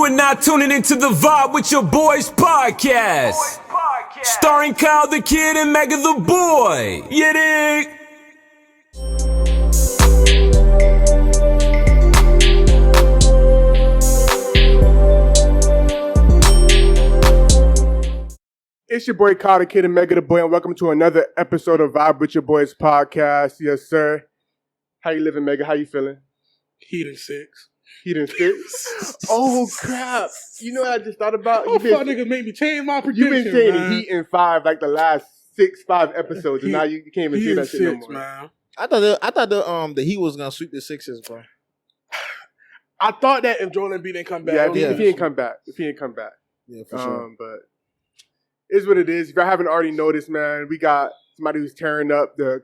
You are now tuning into the Vibe with Your Boys podcast. Starring Kyle the Kid and Mega the Boy. You dig? It's your boy Kyle the Kid and Mega the Boy, and welcome to another episode of Vibe with Your Boys podcast. Yes, sir. How you living, Mega? How you feeling? Heating 6. Heating 6? Oh, crap. You know what I just thought about? Oh, fuck, nigga made me change my prediction, You've been saying man. Heat in 5 like the last 5 episodes, and now you can't even say that shit no more. Man. I thought the Heat was gonna sweep the Sixers, bro. I thought that if Joel Embiid didn't come back. Yeah, if he ain't come back. Yeah, for sure. But it's what it is. If y'all haven't already noticed, man, we got somebody who's tearing up the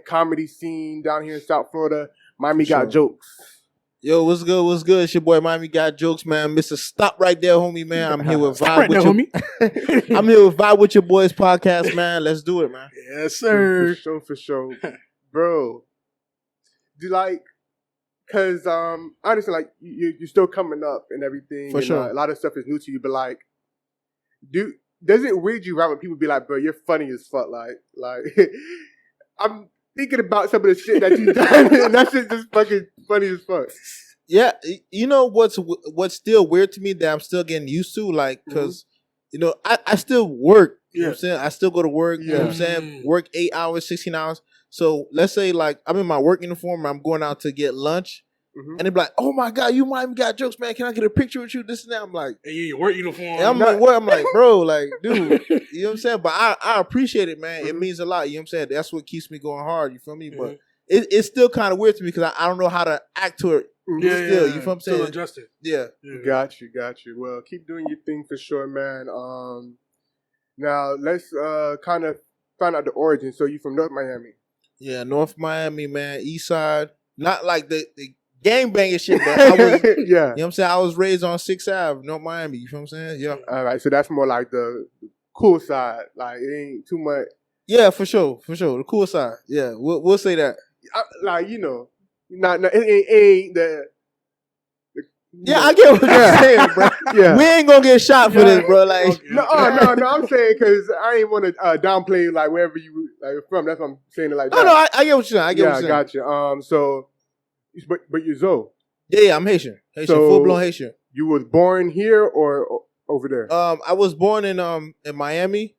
comedy scene down here in South Florida. Miami got jokes. Yo, what's good? What's good? It's your boy Miami got jokes, man. Mr. Stop right there, homie, man. I'm here with Vibe with your I'm here with Vibe with Your Boys podcast, man. Let's do it, man. Yes, sir. For sure. Bro. Do cause honestly, like you're still coming up and everything. For sure. A lot of stuff is new to you, but like, does it weird you right when people be like, bro, you're funny as fuck? Like I'm thinking about some of the shit that you've done, and that shit just fucking funny as fuck. Yeah, you know what's still weird to me that I'm still getting used to, like, because you know I still work. You know what I'm saying? I still go to work. You know what I'm saying? Work 8 hours, 16 hours. So let's say like I'm in my work uniform, I'm going out to get lunch. And they be like, "Oh my God, you Miami got jokes, man. Can I get a picture with you?" This and that. I'm like, "Hey, your work uniform." And I'm like, "What?" I'm like, "Bro, like, dude, you know what I'm saying?" But I appreciate it, man. It means a lot. You know what I'm saying? That's what keeps me going hard. You feel me? But it's still kind of weird to me because I don't know how to act to it. You feel what I'm saying? Still adjusted. Yeah. Got you. Well, keep doing your thing for sure, man. Now let's kind of find out the origin. So you from North Miami? Yeah, North Miami, man. East side. Not like the gang banging shit, but I was, you know what I'm saying? I was raised on 6th Ave, North Miami. You feel what I'm saying? Yeah. All right, so that's more like the cool side. Like, it ain't too much. Yeah, for sure. The cool side. Yeah, we'll say that. Like, you know, it ain't the yeah, I get what you're saying, bro. Yeah. We ain't gonna get shot for this, bro. Like, okay. No, I'm saying because I ain't want to downplay like wherever you from. That's what I'm saying it like that. No, I get what you're saying. I got you. So, but you're Zoe. Yeah, I'm Haitian, so full blown Haitian. You was born here or over there? I was born in Miami,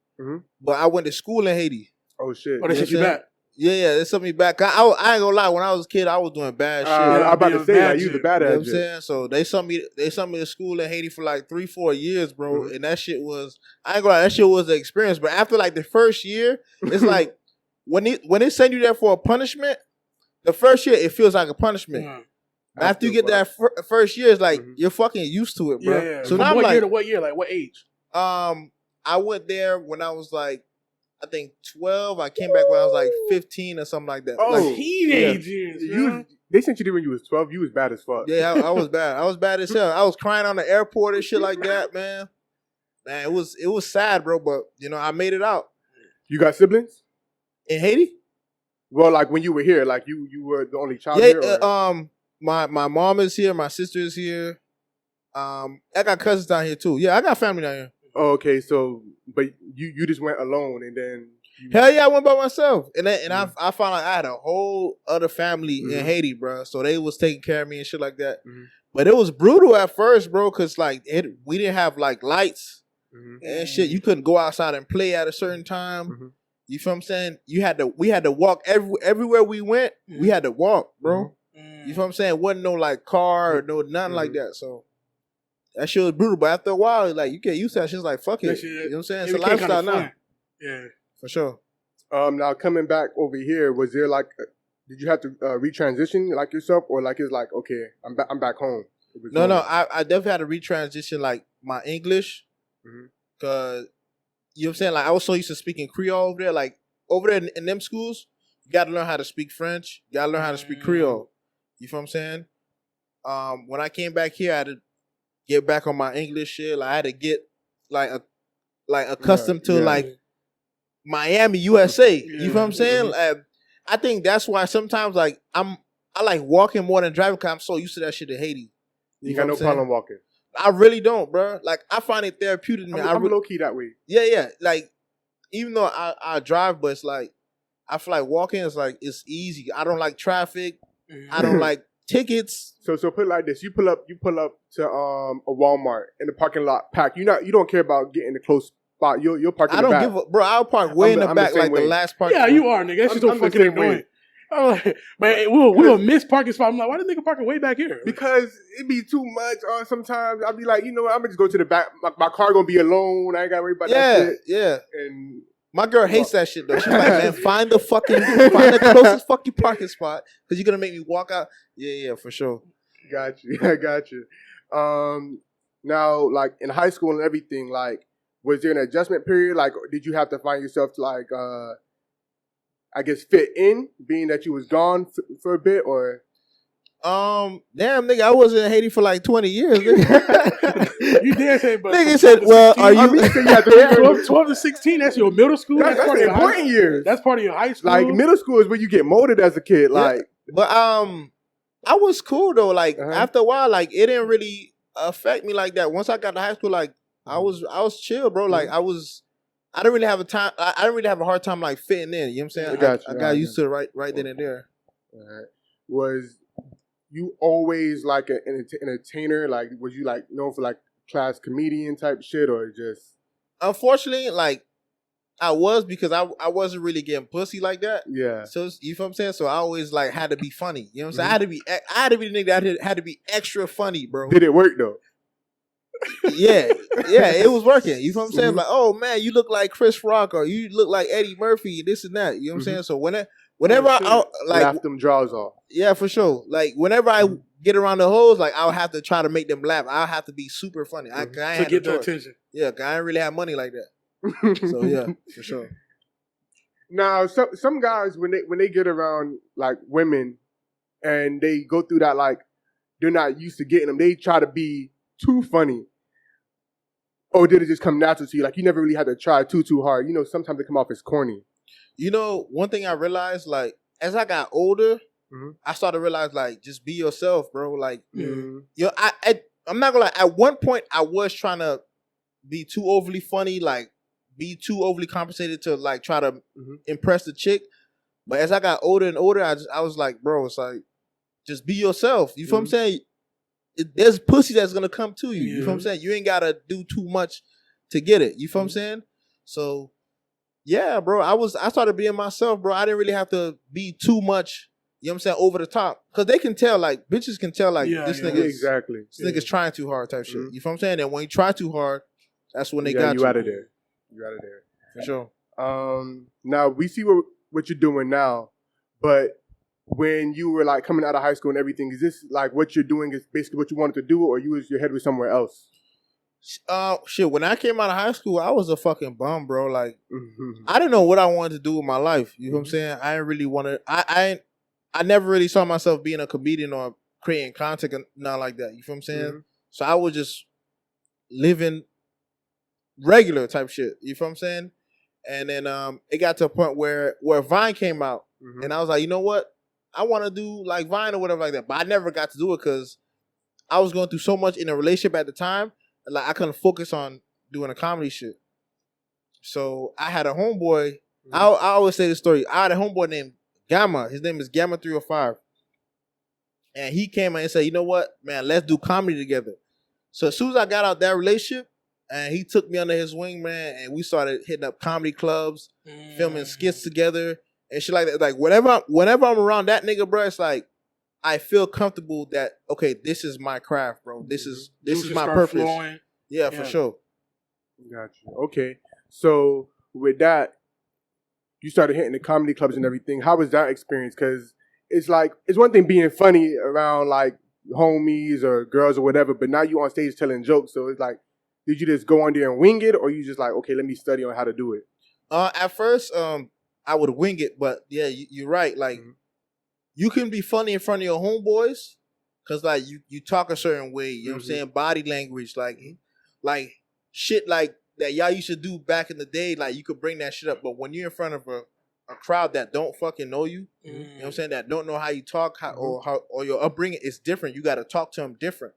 but I went to school in Haiti. Oh shit! Oh, they sent you back. Yeah, they sent me back. I ain't gonna lie. When I was a kid, I was doing bad shit. I'm about to say that you the bad ass. You know what I'm saying? So they sent me to school in Haiti for like 3-4 years, bro. And that shit was, I ain't gonna lie, that shit was an experience. But after like the first year, it's like when they send you there for a punishment, the first year it feels like a punishment. After you get that first year, it's like you're fucking used to it, bro. Yeah. So now what year to what year? Like what age? I went there when I was like, I think 12. I came back when I was like 15 or something like that. Oh, like, teenage years. They sent you there when you was 12. You was bad as fuck. Yeah, I was bad. I was bad as hell. I was crying on the airport and shit like that, man. Man, it was sad, bro. But you know, I made it out. You got siblings in Haiti? Well, like when you were here, like you were the only child here. My mom is here. My sister is here. I got cousins down here too. Yeah, I got family down here. Oh, okay, so but you just went alone and then hell yeah, I went by myself and I found like I had a whole other family in Haiti, bro. So they was taking care of me and shit like that. But it was brutal at first, bro, because like we didn't have like lights and shit. You couldn't go outside and play at a certain time. You feel what I'm saying? We had to walk everywhere we went. We had to walk, bro. You feel what I'm saying? Wasn't no like car or no nothing like that. So. That shit was brutal, but after a while, like you get used to that shit. It's like fuck it, you know what I'm saying? It's a lifestyle now. Yeah, for sure. Now coming back over here, was there like, did you have to retransition like yourself, or like it's like okay, I'm back home? No, I definitely had to retransition like my English, cause you know what I'm saying. Like I was so used to speaking Creole over there. Like over there in them schools, you got to learn how to speak French. You got to learn how to speak Creole. You feel what I'm saying? When I came back here, I had to get back on my English shit. Like, I had to get like accustomed to like Miami, USA. You feel what I'm saying? I think that's why sometimes like I like walking more than driving because I'm so used to that shit in Haiti. You got no problem walking. I really don't, bro. Like I find it therapeutic. I'm low key that way. Yeah. Like even though I drive, but it's like I feel like walking is like it's easy. I don't like traffic. I don't like tickets. So put it like this: you pull up to a Walmart in the parking lot packed. You don't care about getting the close spot. You'll park in the back. Give a bro. I'll park way in the back, like the last park. Yeah, you are, nigga. That's just so fucking annoying. I'm like, man, we'll miss parking spot. I'm like, why the nigga parking way back here? Because it be too much. Sometimes I'll be like, you know what? I'm gonna just go to the back. My car gonna be alone. I ain't gotta worry about that shit. Yeah. And my girl hates that shit though. She's like, man, find the closest fucking parking spot because you're gonna make me walk out. Yeah, for sure. Got you. I got you. Now, like in high school and everything, like, was there an adjustment period? Like, did you have to find yourself to like, I guess, fit in, being that you was gone for a bit, or? Damn, nigga, I was in Haiti for like 20 years. Nigga. You did say, but nigga said, well, are you? I mean, you have to 12 to 16, that's your middle school? That's part of important years. That's part of your high school? Like, middle school is where you get molded as a kid, like. But, I was cool though. Like, after a while, like, it didn't really affect me like that. Once I got to high school, like, I was chill, bro. Like, I didn't really have I didn't really have a hard time, like, fitting in. You know what I'm saying? I got used to it right then and there. Was you always like an entertainer? Like, was you like known for like class comedian type shit, or just? Unfortunately, like I was, because I wasn't really getting pussy like that. Yeah. So you feel what I'm saying? So I always like had to be funny. You know what I'm saying? I had to be the nigga that had to be extra funny, bro. Did it work though? Yeah, it was working. You feel what I'm saying? Like, oh man, you look like Chris Rock, or you look like Eddie Murphy, this and that. You know what I'm saying? So whenever I like laugh them draws off. Yeah, for sure. Like whenever I get around the hoes, like I'll have to try to make them laugh. I'll have to be super funny. I to get their attention. Yeah, cause I ain't really have money like that. So yeah, for sure. Now, some guys when they get around like women and they go through that, like they're not used to getting them, they try to be too funny. Or did it just come natural to you? Like you never really had to try too hard. You know, sometimes they come off as corny. You know, one thing I realized, like, as I got older, I started to realize, like, just be yourself, bro. Like, I'm not gonna lie. At one point, I was trying to be too overly funny, like, be too overly compensated to, like, try to impress the chick. But as I got older and older, I was like, bro, it's like, just be yourself. You feel what I'm saying? There's pussy that's gonna come to you. You feel what I'm saying? You ain't gotta do too much to get it. You feel what I'm saying? So, yeah, bro. I started being myself, bro. I didn't really have to be too much, you know what I'm saying, over the top. Cause they can tell, like, bitches can tell, like, this nigga's trying too hard type shit. You feel what I'm saying? And when you try too hard, that's when they got you. Out of there. You out of there. For sure. Now we see what you're doing now, but when you were like coming out of high school and everything, is this like what you're doing is basically what you wanted to do, or your head was somewhere else? Shit, when I came out of high school, I was a fucking bum, bro. Like, I didn't know what I wanted to do with my life. You know what I'm saying? I didn't really want to, I never really saw myself being a comedian or creating content and not like that. You feel what I'm saying? So I was just living regular type shit. You feel what I'm saying? And then it got to a point where Vine came out, and I was like, you know what? I want to do like Vine or whatever like that. But I never got to do it because I was going through so much in a relationship at the time. Like I couldn't focus on doing a comedy shit. So I had a homeboy. I always say this story. I had a homeboy named Gamma. His name is Gamma 305. And he came in and said, you know what, man, let's do comedy together. So as soon as I got out that relationship, and he took me under his wing, man, and we started hitting up comedy clubs, filming skits together and shit like that. Like whenever I'm around that nigga, bro, it's like I feel comfortable that, okay, this is my craft, bro. This is my purpose. Flowing. Yeah, for sure. Got you. Okay. So with that, you started hitting the comedy clubs and everything. How was that experience? Because it's like, it's one thing being funny around like homies or girls or whatever, but now you on stage telling jokes. So it's like, did you just go on there and wing it, or you just like, okay, let me study on how to do it? At first, I would wing it, but yeah, you're right. Like, you can be funny in front of your homeboys, cause like you talk a certain way. You know what I'm saying? Body language, like shit like that y'all used to do back in the day. Like you could bring that shit up, but when you're in front of a crowd that don't fucking know you. You know what I'm saying? That don't know how you talk, or your upbringing is different. You got to talk to them different.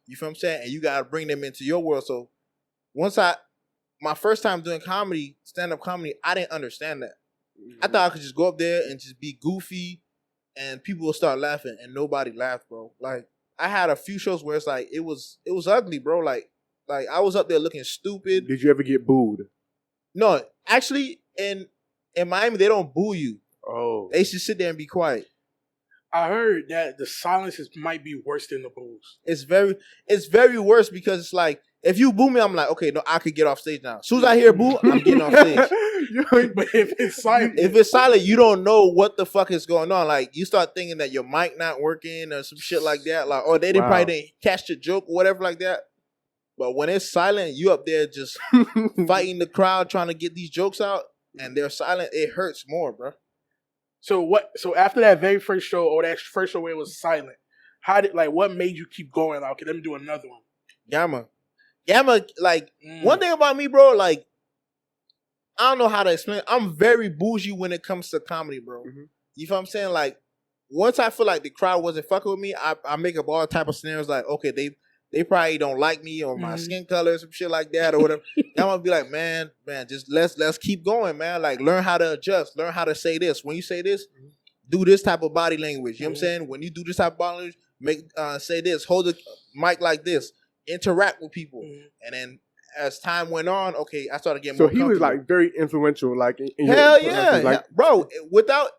You feel what I'm saying? And you got to bring them into your world. So my first time doing comedy, stand-up comedy, I didn't understand that. I thought I could just go up there and just be goofy and people will start laughing, and nobody laughed, bro. Like, I had a few shows where it's like, it was ugly, bro. Like I was up there looking stupid. Did you ever get booed? No, actually, in Miami, they don't boo you. Oh. They should sit there and be quiet. I heard that the silences might be worse than the boos. It's very worse because it's like, if you boo me, I'm like, okay, no, I could get off stage now. As soon as I hear boo, I'm getting off stage. But if it's silent, you don't know what the fuck is going on. Like, you start thinking that your mic not working or some shit like that. Like, or they probably didn't catch the joke or whatever like that. But when it's silent, you up there just fighting the crowd trying to get these jokes out, and they're silent. It hurts more, bro. So after that very first show, or that first show where it was silent, what made you keep going? Like, okay, let me do another one. Gamma, like, one thing about me, bro, like, I don't know how to explain it. I'm very bougie when it comes to comedy, bro. You feel what I'm saying? Like, once I feel like the crowd wasn't fucking with me, I make up all type of scenarios like, okay, they probably don't like me or my skin color or some shit like that or whatever. I'm gonna be like, man, just let's keep going, man. Like, learn how to adjust, learn how to say this. When you say this, do this type of body language. You know what I'm saying? When you do this type of body language, say this, hold the mic like this, interact with people. And then as time went on, okay, I started getting more comfortable. So he was like very influential, like in hell yeah, like, bro.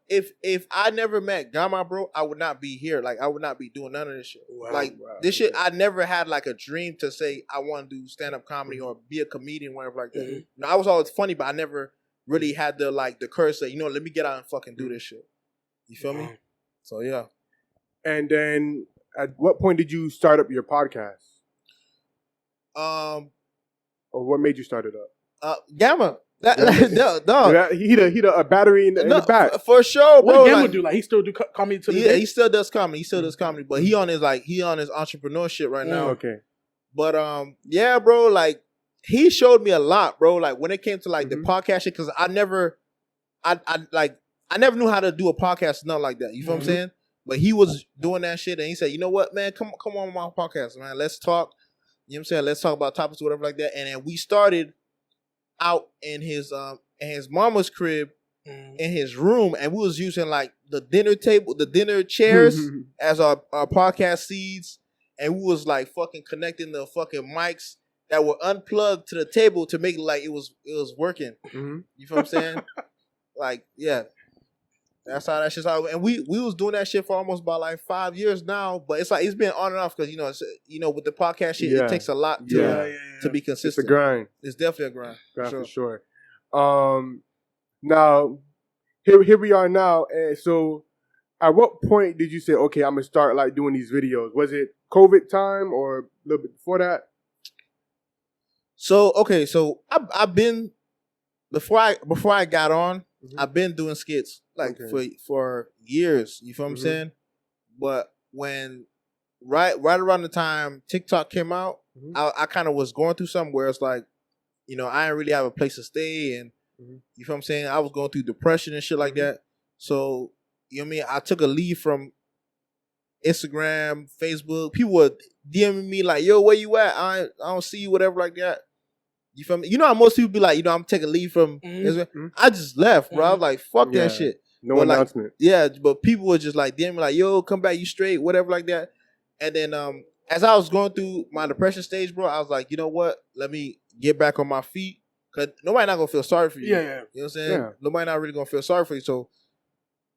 If I never met Gamma, bro, I would not be here. Like, I would not be doing none of this shit. This shit, I never had like a dream to say I want to do stand up comedy or be a comedian, whatever like that. I was always funny, but I never really had the courage to say, let me get out and fucking do this shit. You feel me? So yeah. And then, at what point did you start up your podcast? Or what made you start it up? Gamma. He a battery in the back. For sure, bro. What Gamma do? Like, he still do comedy to the day? He still does comedy. But he on his entrepreneur shit right now. Okay. But yeah, bro, like, he showed me a lot, bro. Like, when it came to like the podcast shit, because I never knew how to do a podcast, nothing like that. You feel what I'm saying? But he was doing that shit, and he said, you know what, man, come on my podcast, man. Let's talk. You know what I'm saying? Let's talk about topics, whatever like that. And then we started out in his mama's crib, in his room, and we was using like the dinner table, the dinner chairs as our podcast seeds, and we was like fucking connecting the fucking mics that were unplugged to the table to make it like it was working. You feel what I'm saying? Like, yeah. That's how that shit's out. And we was doing that shit for almost about like 5 years now. But it's like, it's been on and off because, with the podcast shit, it takes a lot to be consistent. It's a grind. It's definitely a grind. For sure. Now, here we are now. And so, at what point did you say, okay, I'm going to start like doing these videos? Was it COVID time or a little bit before that? So, okay. So, I've been, before I got on, I've been doing skits like for years. You feel what I'm saying? But when right around the time TikTok came out, I kind of was going through something where it's like, I didn't really have a place to stay, and you feel what I'm saying? I was going through depression and shit like that. So, you know what I mean? I took a leave from Instagram, Facebook. People were DMing me like, yo, where you at? I don't see you, whatever like that. You feel me? You know how most people be like, I'm taking leave from Instagram. I just left, bro. I was like, fuck that shit. No announcement. But people were just like, damn, like, yo, come back, you straight, whatever like that. And then as I was going through my depression stage, bro, I was like, you know what? Let me get back on my feet. Because nobody not going to feel sorry for you. Yeah. You know what I'm saying? Yeah. Nobody not really going to feel sorry for you. So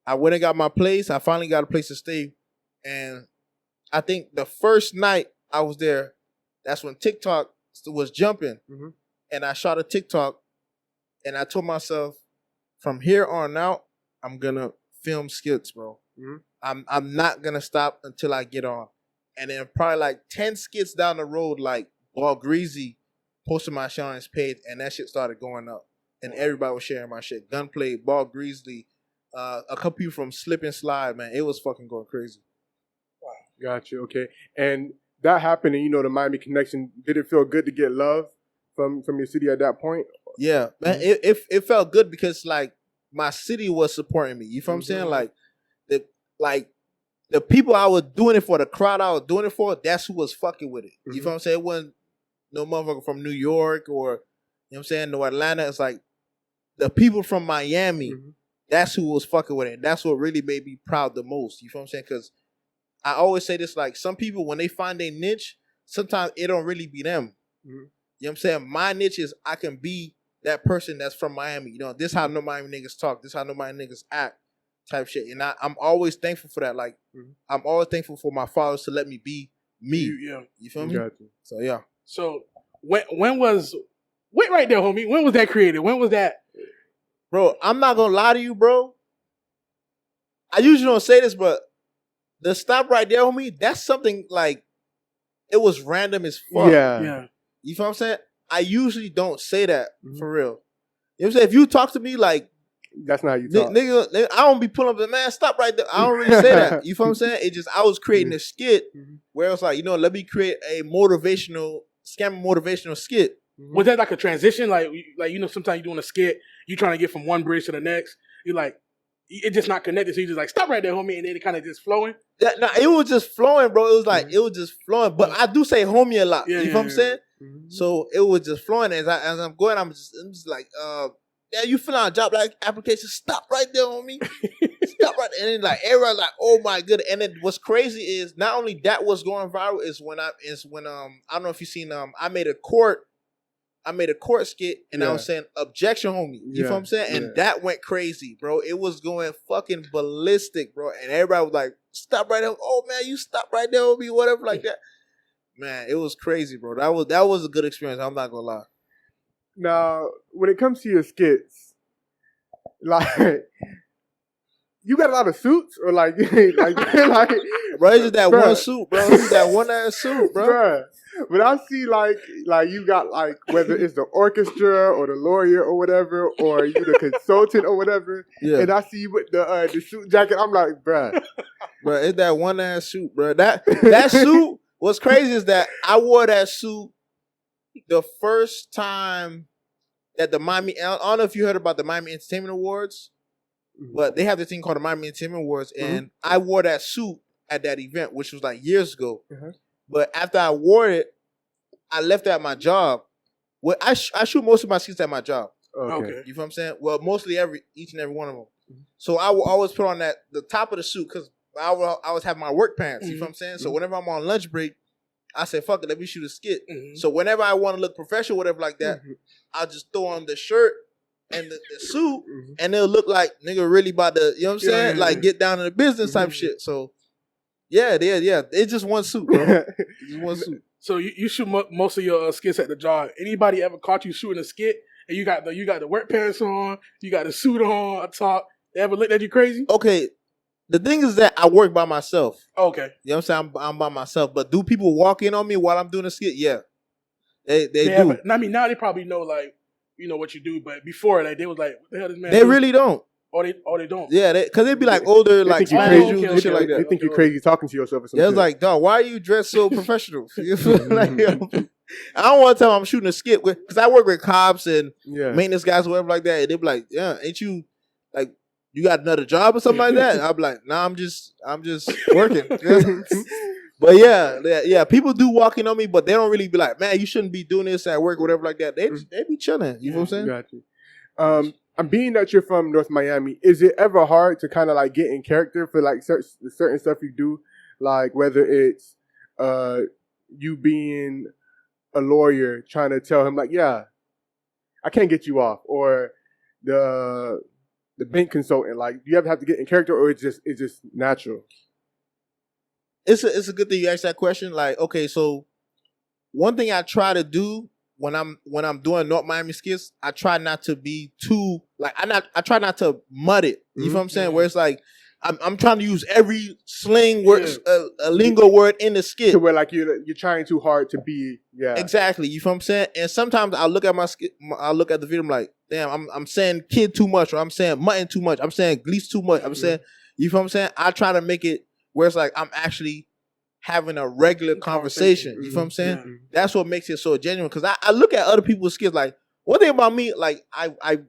I went and got my place. I finally got a place to stay. And I think the first night I was there, that's when TikTok was jumping. And I shot a TikTok, and I told myself, from here on out, I'm gonna film skits, bro. I'm not gonna stop until I get on. And then probably like 10 skits down the road, like Ball Greasy posted my shit on his page, and that shit started going up. And everybody was sharing my shit. Gunplay, Ball Greasy, a couple people from Slip and Slide, man. It was fucking going crazy. Wow. Got you. Okay. And that happened, and the Miami connection, did it feel good to get love from your city at that point? Yeah, man, it felt good because like my city was supporting me. You feel what I'm saying? Like the people I was doing it for, the crowd I was doing it for, that's who was fucking with it. You feel what I'm saying? It wasn't no motherfucker from New York or, you know what I'm saying, no Atlanta. It's like the people from Miami, that's who was fucking with it. And that's what really made me proud the most. You feel what I'm saying? Because I always say this, like, some people, when they find their niche, sometimes it don't really be them. You know what I'm saying? My niche is I can be that person that's from Miami. You know, this how no Miami niggas talk. This how no Miami niggas act type shit. And I'm always thankful for that. Like, I'm always thankful for my fathers to let me be me. You feel me? Gotcha. So, yeah. So wait right there, homie. When was that created? When was that? Bro, I'm not gonna lie to you, bro. I usually don't say this, but the stop right there, homie, that's something like it was random as fuck. Yeah. You feel what I'm saying? I usually don't say that for real. You know what I'm saying? If you talk to me like that's not how you talk. Nigga, I don't be pulling up the man, stop right there. I don't really say that. You feel what I'm saying? It just I was creating a skit where it was like, you know, let me create a motivational skit. Was that like a transition? Like you know, sometimes you're doing a skit, you trying to get from one bridge to the next. You're like, it's just not connected. So you just like, stop right there, homie, and then it kind of just flowing. Yeah, no, it was just flowing, bro. It was like it was just flowing. But I do say homie a lot. You know what I'm saying? So it was just flowing as I'm going. I'm just like, yeah, you fill out a job like application. Stop right there, homie. Stop right there. And then like everyone's like, oh my goodness. And then what's crazy is not only that was going viral is when I don't know if you've seen I made a court skit and I was saying objection, homie. You feel what I'm saying? And that went crazy, bro. It was going fucking ballistic, bro. And everybody was like, stop right there. Oh man, you stop right there, homie, whatever like that. Man, it was crazy, bro. That was a good experience. I'm not gonna lie. Now, when it comes to your skits, like you got a lot of suits or like bro, it's just that one suit, bro. It's just that one ass suit, bro. Bruh. But I see like you got like whether it's the orchestra or the lawyer or whatever, or you the consultant or whatever, and I see you with the suit jacket. I'm like, bruh, it's that one ass suit, bro. That suit. What's crazy is that I wore that suit the first time that the Miami. I don't know if you heard about the Miami Entertainment Awards, but they have this thing called the Miami Entertainment Awards, and I wore that suit at that event, which was like years ago. But after I wore it, I left at my job. Well, I shoot most of my skits at my job. Okay. You feel what I'm saying? Well, mostly each and every one of them. So I will always put on the top of the suit because I will always have my work pants. You feel what I'm saying? So whenever I'm on lunch break, I say, fuck it, let me shoot a skit. So whenever I want to look professional, whatever like that, I'll just throw on the shirt and the suit, and it'll look like nigga really about to, you know what I'm saying? Like get down to the business type shit. So yeah. It's just one suit, bro. Just one suit. So you shoot most of your skits at the job. Anybody ever caught you shooting a skit and you got the work pants on, you got the suit on, a top? They ever looked at you crazy? Okay. The thing is that I work by myself. Okay. You know what I'm saying? I'm by myself. But do people walk in on me while I'm doing a skit? Yeah. They do. I mean, now they probably know, like, you know what you do. But before, like, they was like, what the hell this man They do? really don't. Or they don't. Yeah, because they'd be like older, they like think you Spanish crazy. dudes and shit like They that. think you're crazy talking to yourself or something. Yeah, it's like, dog, why are you dressed so professional? You feel like, I don't want to tell them I'm shooting a skit with, because I work with cops and maintenance guys or whatever like that. And they be like, yeah, ain't you, like, you got another job or something like that? I'll be like, nah, I'm just working. But yeah, people do walk in on me, but they don't really be like, man, you shouldn't be doing this at work or whatever like that. They be chilling. You know what I'm saying? Got you. Being that you're from North Miami, is it ever hard to kind of like get in character for like certain stuff you do? Like whether it's you being a lawyer trying to tell him like, yeah, I can't get you off, or the bank consultant, like, do you ever have to get in character, or it's just natural? It's a good thing you asked that question. Like, okay, so one thing I try to do when I'm doing North Miami skits, I try not to be too like I try not to mud it. You feel what I'm saying? Where it's like I'm trying to use every slang word, a lingo word in the skit. To where like you're trying too hard to be. Yeah, exactly. You feel what I'm saying? And sometimes I look at my skit, I look at the video, I'm like, damn, I'm saying kid too much, or I'm saying mutton too much, I'm saying gleese too much. I'm saying, you feel what I'm saying? I try to make it where it's like I'm actually having a regular conversation. You feel what I'm saying? Yeah. That's what makes it so genuine. Because I look at other people's skits, like, one thing about me, like, I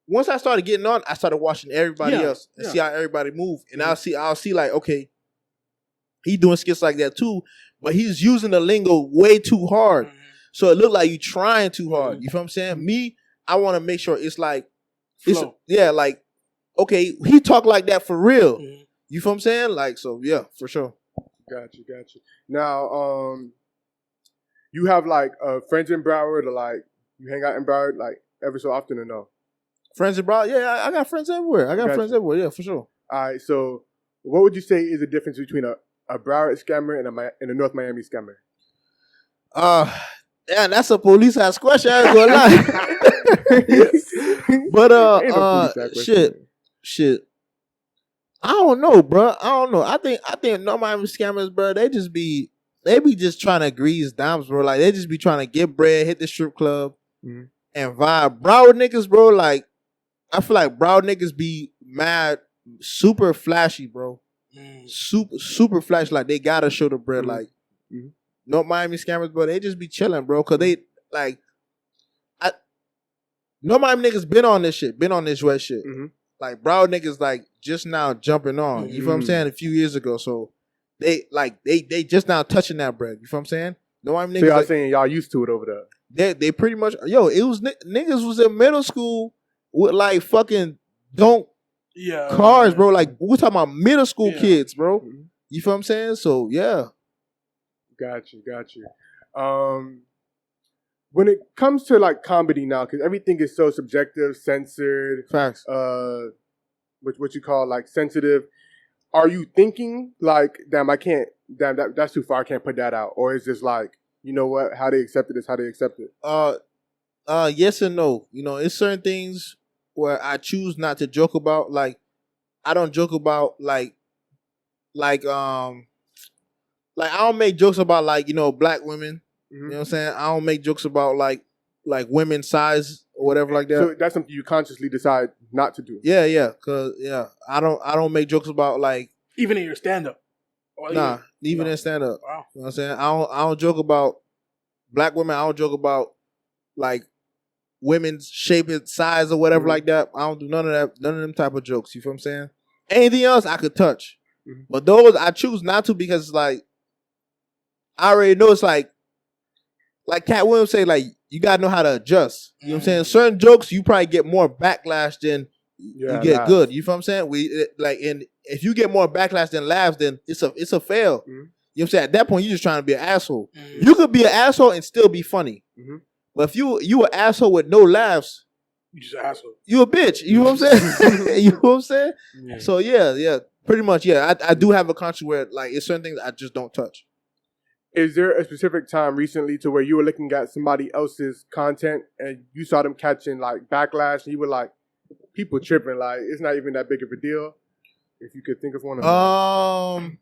once I started getting on, I started watching everybody else and yeah. see how everybody move. And I'll see like, okay, he doing skits like that too, but he's using the lingo way too hard. So it looked like you trying too hard. You feel what I'm saying? Me, I want to make sure it's like, like, okay, he talk like that for real. You feel what I'm saying? Like, so yeah, for sure. Got you. Now, you have like friends in Broward, or like you hang out in Broward like every so often, or no? Friends in Broward? Yeah, I got friends everywhere. Yeah, for sure. All right, so what would you say is the difference between a Broward scammer and a North Miami scammer? Yeah, that's a police ass question. I ain't gonna lie. But shit. I don't know, bro. I think North Miami scammers, bro. They be just trying to grease dimes, bro. Like they just be trying to get bread, hit the strip club, and vibe. Broward niggas, bro. Like I feel like Broward niggas be mad, super flashy, bro. Super flashy. Like they gotta show the bread. Like North Miami scammers, bro. They just be chilling, bro. Cause they like, North Miami niggas been on this wet shit. Like Broward niggas like just now jumping on. You feel what I'm saying? A few years ago, so they just now touching that bread. You feel what I'm saying? North Miami niggas. So y'all saying y'all used to it over there? They pretty much. Yo, it was niggas was in middle school with like fucking cars, bro. Like we're talking about middle school kids, bro. You feel what I'm saying? So yeah. Got you. When it comes to like comedy now, because everything is so subjective, censored, facts, what you call like sensitive, are you thinking like, that's too far, I can't put that out, or is this like, you know what, how they accepted this, how they accept it? Yes and no. You know, it's certain things where I choose not to joke about. Like I don't joke about like I don't make jokes about like, you know, black women. You know what I'm saying? I don't make jokes about like women's size or whatever like that. So that's something you consciously decide not to do. Yeah, cause I don't make jokes about like, even in your stand up. Even in stand up. Wow. You know what I'm saying? I don't joke about black women. I don't joke about like women's shape and size or whatever like that. I don't do none of that. None of them type of jokes. You feel what I'm saying? Anything else I could touch, but those I choose not to because like I already know it's like Cat Williams say, like, you gotta know how to adjust. You know what I'm saying? Certain jokes you probably get more backlash than you get good. You feel what I'm saying? And if you get more backlash than laughs, then it's a fail. You know what I'm saying? At that point, you're just trying to be an asshole. You could be an asshole and still be funny. But if you an asshole with no laughs, you just an asshole. You a bitch. You know what I'm saying? You know what I'm saying? Yeah. So yeah, pretty much. Yeah, I do have a conscience where like it's certain things I just don't touch. Is there a specific time recently to where you were looking at somebody else's content and you saw them catching like backlash and you were like, people tripping, like it's not even that big of a deal? If you could think of one of them.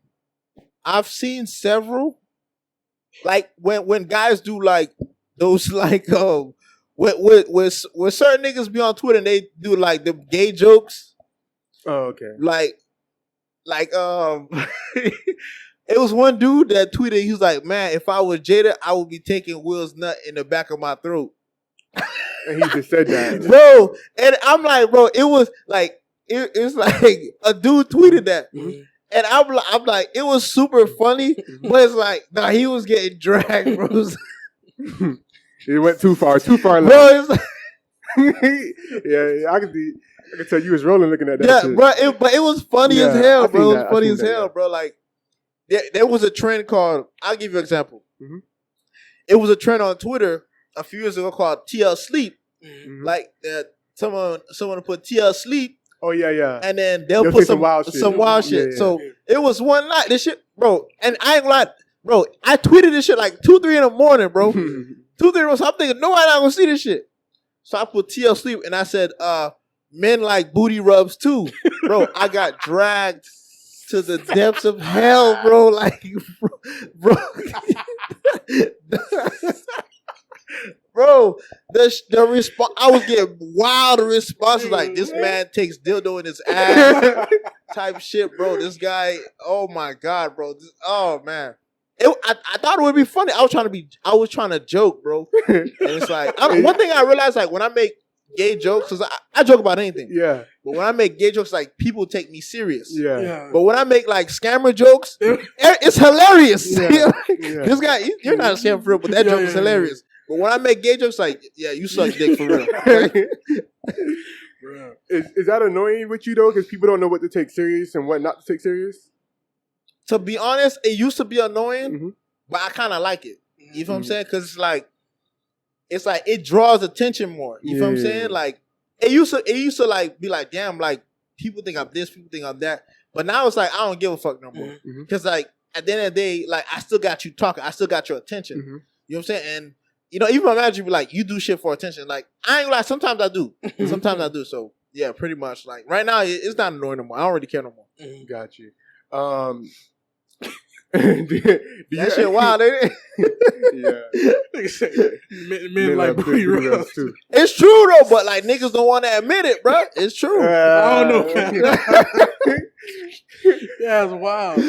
I've seen several. Like when guys do like those like with certain niggas be on Twitter and they do like the gay jokes. Oh, okay. Like it was one dude that tweeted, he was like, man, if I was Jada, I would be taking Will's nut in the back of my throat. And he just said that. Bro, and I'm like, bro, it was like, it's like a dude tweeted that. And I'm like, it was super funny, but it's like, nah, he was getting dragged, bro. It went too far left. Bro, it's like, yeah, I can tell you was rolling looking at that. Yeah, shit. bro, but it was funny as hell, bro. It was funny as hell, bro. Like, there was a trend called, I'll give you an example. It was a trend on Twitter a few years ago called TL Sleep. Like, someone put TL Sleep. Oh, yeah. And then they'll put some wild shit. Yeah. So, it was one night, this shit, bro, and I ain't lying, bro, I tweeted this shit like 2-3 in the morning, bro. 2-3 in the morning, so I'm thinking, nobody not gonna see this shit. So I put TL Sleep, and I said, men like booty rubs too. Bro, I got dragged to the depths of hell, bro. Like, bro. Bro, the response, I was getting wild responses like, this man takes dildo in his ass type shit, bro. This guy, oh my God, bro. Oh man. I thought it would be funny. I was trying to joke, bro. And it's like, one thing I realized, like when I make gay jokes, cause I joke about anything. Yeah. But when I make gay jokes, like people take me serious. Yeah. Yeah. But when I make like scammer jokes, it's hilarious. Yeah. This guy, you're not a scammer for real, but that joke is hilarious. But when I make gay jokes, like, yeah, you suck dick for real. Is that annoying with you though? Because people don't know what to take serious and what not to take serious. To be honest, it used to be annoying, but I kind of like it. You feel what I'm saying? Because it's like it draws attention more. You feel what I'm saying? Like it used to like be like, damn, like people think I'm this, people think I'm that. But now it's like I don't give a fuck no more. Because like at the end of the day, like I still got you talking, I still got your attention. You know what I'm saying? And you know, even my manager be like, you do shit for attention. Like I ain't gonna lie, sometimes I do. Sometimes I do. So yeah, pretty much. Like right now, it's not annoying no more. I don't really care no more. Got you. That shit wild, ain't it? Yeah. Men like booty rubs too. It's true though, but like niggas don't want to admit it, bro. It's true. I don't know, man. That's wild.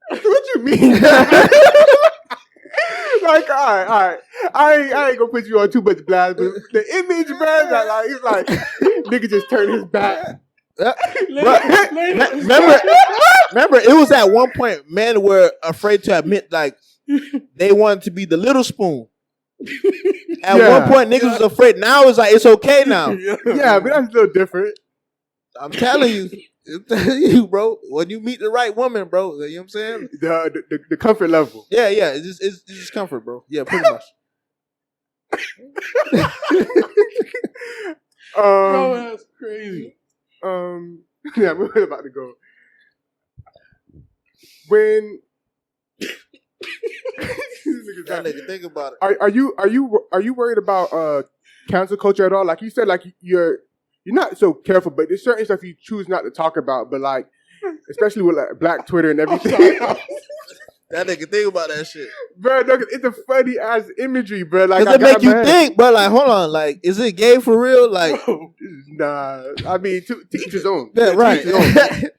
What you mean? Like, all right. I ain't gonna put you on too much blast, but the image, man, that like it's like nigga just turned his back. Remember, it was at one point men were afraid to admit like they wanted to be the little spoon. At one point, niggas was afraid. Now it's like it's okay now. Yeah, but that's a little different. I'm telling you, bro. When you meet the right woman, bro, you know what I'm saying? The comfort level. Yeah, it's just comfort, bro. Yeah, pretty much. Oh, that's crazy. Yeah, we're about to go. When that nigga, think about it. Are you worried about cancel culture at all? Like you said, like you're not so careful, but there's certain stuff you choose not to talk about. But like, especially with like Black Twitter and everything. That nigga think about that shit, bro. No, it's a funny ass imagery, bro. Like, does it make you think, bro? Like, hold on, like, is it gay for real? Like, nah. I mean, to each his own. Yeah, right. I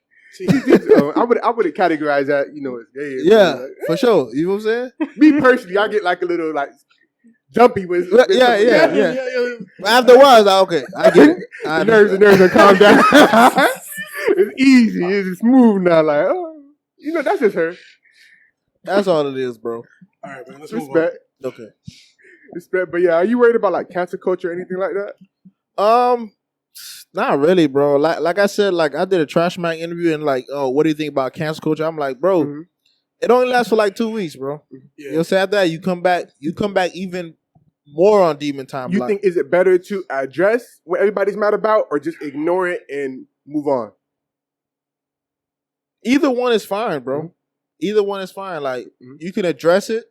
wouldn't categorize that, you know, as gay. Yeah, like, for sure. You know what I'm saying? Me personally, I get like a little like jumpy with. Yeah. After a while, it's like, okay, I get it. The nerves are calm down. It's easy. It's smooth now. Like, oh, you know, that's just her. That's all it is, bro. All right, man. Let's Respect. move on. Okay. Respect. But yeah, are you worried about like cancel culture or anything like that? Not really, bro. Like I said, like I did a Trash Mag interview and like, oh, what do you think about cancel culture? I'm like, bro, it only lasts for like 2 weeks, bro. Yeah. You know, so after that, you come back even more on demon time. You like, think is it better to address what everybody's mad about or just ignore it and move on? Either one is fine, bro. Either one is fine. Like you can address it,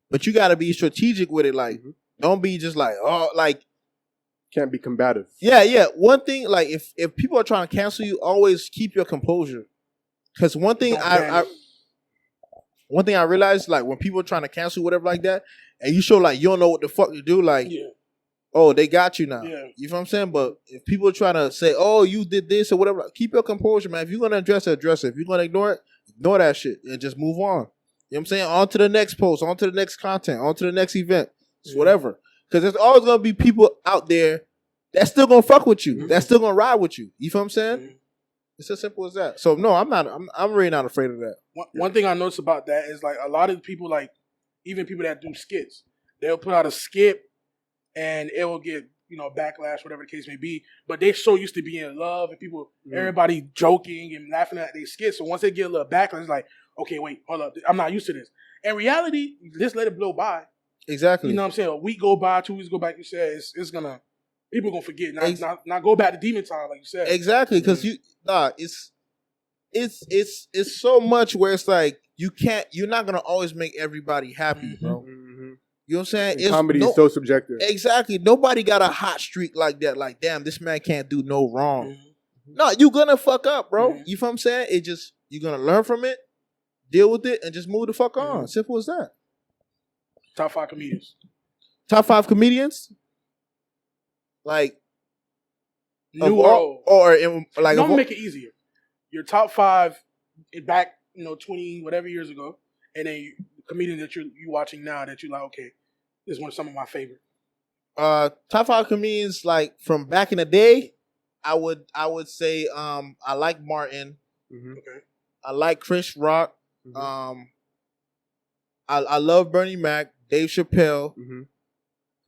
but you got to be strategic with it. Like don't be just like, oh, like can't be combative. Yeah. One thing, like if people are trying to cancel you, always keep your composure. Because one thing I realized, like when people are trying to cancel you, whatever like that, and you show like you don't know what the fuck to do, like, oh, they got you now. Yeah. You know what I'm saying? But if people are trying to say, oh, you did this or whatever, keep your composure, man. If you're gonna address it, address it. If you're gonna ignore it, ignore that shit and just move on. You know what I'm saying? On to the next post, on to the next content, on to the next event. It's whatever. Because there's always gonna be people out there that's still gonna fuck with you. That's still gonna ride with you. You feel what I'm saying? It's as simple as that. So no, I'm really not afraid of that. One thing I noticed about that is like a lot of people, like even people that do skits, they'll put out a skit and it will get, you know, backlash, whatever the case may be. But they're so used to being in love and people, everybody joking and laughing at their skits. So once they get a little backlash, it's like, okay, wait, hold up, I'm not used to this. In reality, just let it blow by. Exactly. You know what I'm saying? A week go by, 2 weeks go by, like you said, it's gonna, people gonna forget. Not go back to demon time, like you said. Exactly, because it's so much where it's like you're not gonna always make everybody happy, bro. You know what I'm saying? Comedy is so subjective. Exactly. Nobody got a hot streak like that. Like, damn, this man can't do no wrong. No, you gonna fuck up, bro. You feel what I'm saying? It just, you're gonna learn from it, deal with it, and just move the fuck on. Simple as that. Top 5 comedians. Top 5 comedians? Like, New or old? Like, don't make it easier. Your top 5 back, 20 whatever years ago, and then comedians that you watching now that you like, okay, this is some of my favorite. Top 5 comedians like from back in the day. I would say I like Martin. Okay. I like Chris Rock. I love Bernie Mac, Dave Chappelle.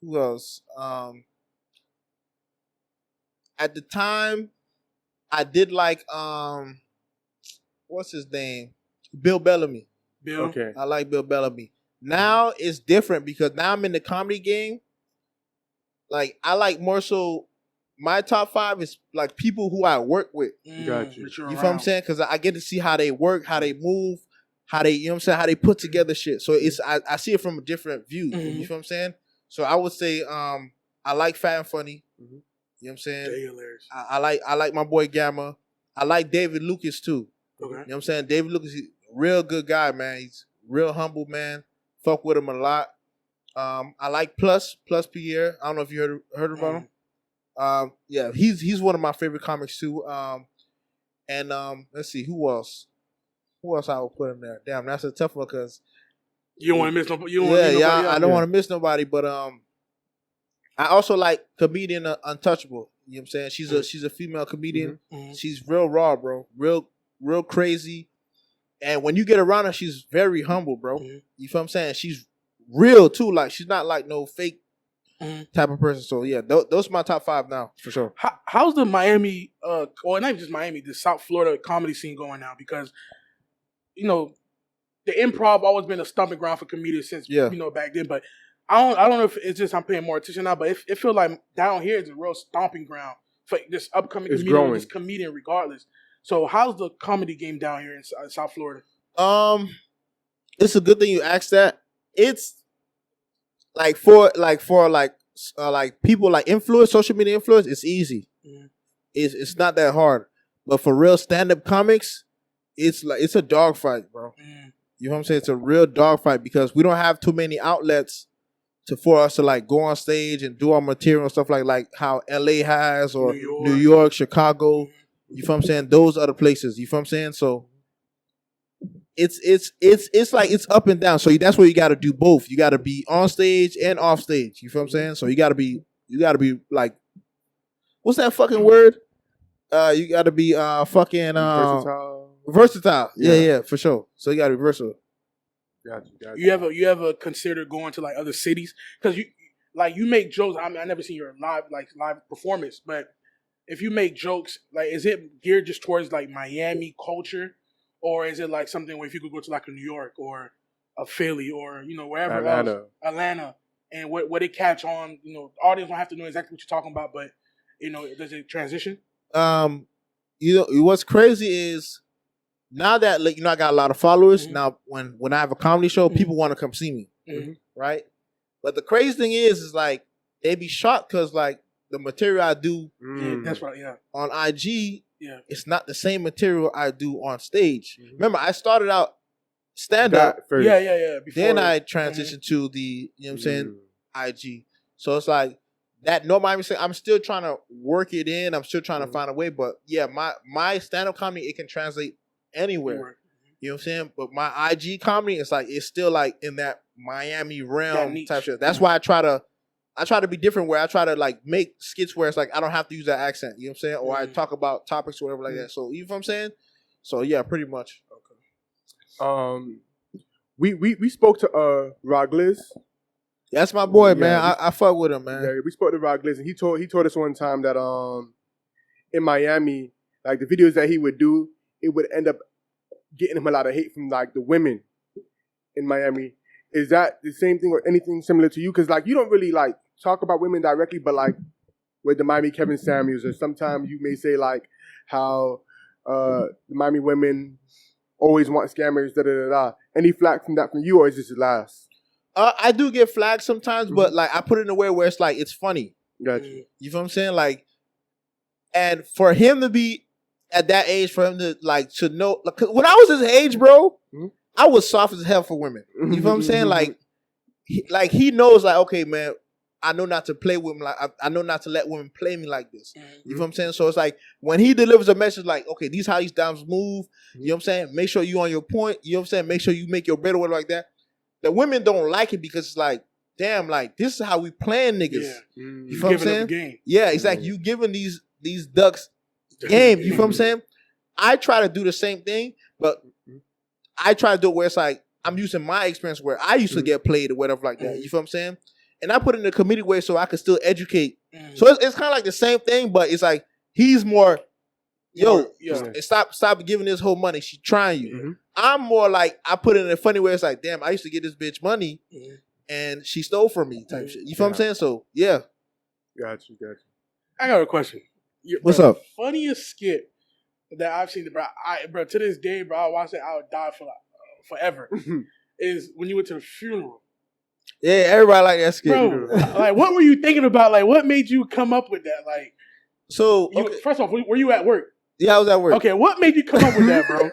Who else? At the time, I did like what's his name? Bill Bellamy. Bill. Okay. I like Bill Bellamy. Now it's different because now I'm in the comedy game. Like I like more so. My top 5 is like people who I work with. Got you. that You you're feel what I'm around. saying? Because I get to see how they work, how they move, how they, you know what I'm saying, how they put together shit. So it's I see it from a different view. You feel what I'm saying? So I would say I like Fat and Funny. You know what I'm saying? Jay hilarious. I like my boy Gamma. I like David Lucas too. Okay. You know what I'm saying? David Lucas, he's a real good guy, man. He's real humble, man. Fuck with him a lot. I like Plus Pierre. I don't know if you heard about him. Yeah, he's one of my favorite comics too. And let's see who else. Who else I would put in there? Damn, that's a tough one because You don't want to miss no. You don't want to miss nobody else. I don't want to miss nobody. But I also like comedian Untouchable. You know what I'm saying? She's a female comedian. She's real raw, bro. Real crazy. And when you get around her, she's very humble, bro. You feel what I'm saying? She's real too. Like she's not like no fake type of person. So yeah, those are my top 5 now for sure. How's the Miami, or not even just Miami, the South Florida comedy scene going now? Because you know, the improv always been a stomping ground for comedians since you know back then. But I don't know if it's just I'm paying more attention now. But it feels like down here is a real stomping ground for this upcoming It's comedian, growing. this comedian, regardless. So how's the comedy game down here in South Florida? It's a good thing you asked that. It's for people like influence, social media influence, it's easy. It's not that hard. But for real stand-up comics, it's a dogfight, bro. You know what I'm saying? It's a real dogfight because we don't have too many outlets for us to like go on stage and do our material and stuff like how LA has or New York, Chicago. You feel what I'm saying? Those other places. You feel what I'm saying? So it's like it's up and down. So that's where you got to do both. You got to be on stage and off stage. You feel what I'm saying? So you got to be like, what's that fucking word? You got to be fucking versatile. Yeah, for sure. So you got to be versatile. Gotcha. You ever consider going to like other cities? Because you make jokes. I mean, I never seen your live performance, but if you make jokes, like, is it geared just towards like Miami culture, or is it like something where if you could go to like a New York or a Philly or wherever else, Atlanta, and what it catch on? Audience don't have to know exactly what you're talking about, but does it transition? What's crazy is now that I got a lot of followers. Now when I have a comedy show, people want to come see me, right? But the crazy thing is like they be shocked because like the material I do that's right, on IG, it's not the same material I do on stage. Remember, I started out stand up, yeah. Then I transitioned to the IG. So it's like that. No, I'm still trying to work it in. I'm still trying to find a way. But yeah, my stand up comedy, it can translate anywhere. You know what I'm saying? But my IG comedy, it's still like in that Miami realm type shit. That's why I try to be different, where I try to like make skits where it's like I don't have to use that accent. You know what I'm saying? Or I talk about topics or whatever like that. So you know what I'm saying? So yeah, pretty much. Okay. We spoke to Rod Gliz. That's my boy, man. I fuck with him, man. Yeah, we spoke to Rod Gliz, and he told us one time that in Miami, like the videos that he would do, it would end up getting him a lot of hate from like the women in Miami. Is that the same thing or anything similar to you? Because like you don't really like talk about women directly, but like with the Miami Kevin Samuels, or sometimes you may say like how the Miami women always want scammers, Any flack from that from you, or is this last? I do get flagged sometimes, but like I put it in a way where it's like it's funny. Gotcha. You feel what I'm saying? Like, and for him to be at that age, for him to like to know, like, when I was his age, bro, I was soft as hell for women. You feel what I'm saying? Like he knows, like, okay, man, I know not to play with him. Like I know not to let women play me like this. You feel what I'm saying? So it's like when he delivers a message, like, okay, these how these dimes move. You know what I'm saying? Make sure you on your point. You know what I'm saying? Make sure you make your bed or whatever like that. The women don't like it because it's like damn, like this is how we playing niggas. Yeah. You feel what I'm saying? The game. Yeah, it's like you giving these ducks game. You feel what I'm saying? I try to do the same thing, but I try to do it where it's like I'm using my experience where I used to get played or whatever like that. You feel what I'm saying? And I put it in a comedic way so I could still educate. So it's kind of like the same thing, but it's like he's more, stop giving this whole money. She trying you. I'm more like I put it in a funny way. It's like, damn, I used to get this bitch money, and she stole from me type shit. You feel what I'm saying? So yeah. Got you. I got a question. What's up? Funniest skit that I've seen, bro, to this day, bro, I watch it, I would die for like, forever. Is when you went to the funeral. Yeah, everybody like that skit. Bro, like, what were you thinking about? Like, what made you come up with that? Like, so first off, were you at work? Yeah, I was at work. Okay, what made you come up with that, bro?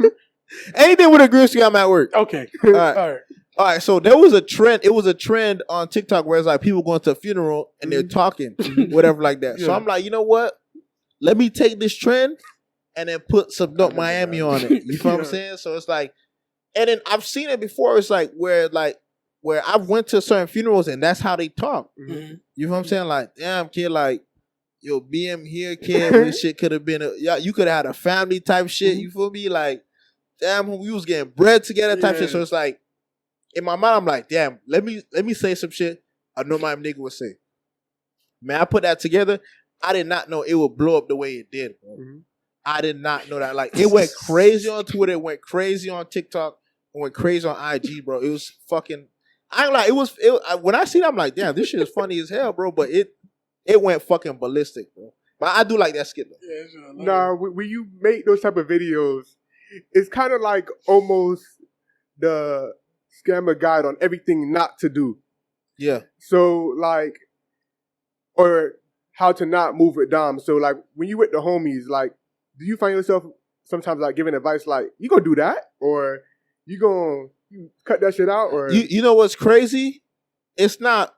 Anything with a green screen, I'm at work. Okay, all right. So there was a trend. It was a trend on TikTok where it's like people going to a funeral and they're talking, whatever like that. So I'm like, you know what? Let me take this trend and then put some Dope Miami on it. You feel what I'm saying? So it's like, and then I've seen it before. It's like where I've went to certain funerals and that's how they talk. You know what I'm saying? Like, damn, kid, like, yo, BM here, kid, this shit could have been you could have had a family type shit. You feel me? Like, damn, we was getting bread together type shit. So it's like, in my mind, I'm like, damn, let me say some shit I know my nigga would say. Man, I put that together. I did not know it would blow up the way it did, bro. I did not know that. Like, it went crazy on Twitter. It went crazy on TikTok. It went crazy on IG, bro. It was fucking. When I seen it, I'm like, damn, this shit is funny as hell, bro. But it went fucking ballistic, bro. But I do like that skit, though. Nah, when you make those type of videos, it's kind of like almost the scammer guide on everything not to do. Yeah. So, like, or how to not move it down. So, like, when you with the homies, like, do you find yourself sometimes, like, giving advice like, you gonna do that? Or you gonna cut that shit out? Or you know what's crazy? It's not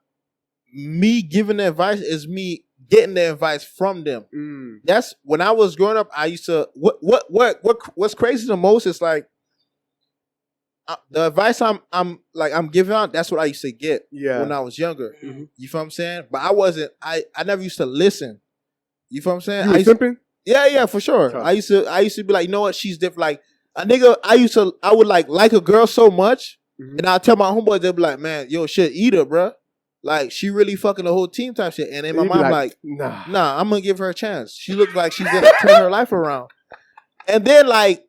me giving the advice, it's me getting the advice from them. That's when I was growing up. I used to what's crazy the most is like the advice I'm giving out. That's what I used to get when I was younger. You feel what I'm saying? But I never used to listen. You feel what I'm saying? You was simping? Yeah, for sure. Tough. I used to be like, you know what? She's different. Like a nigga, I would like a girl so much, and I'll tell my homeboys, they'll be like, man, yo, shit, eat her, bruh. Like, she really fucking the whole team type shit. And in my mind, I'm like, nah, I'm gonna give her a chance. She looks like she's gonna turn her life around. And then, like,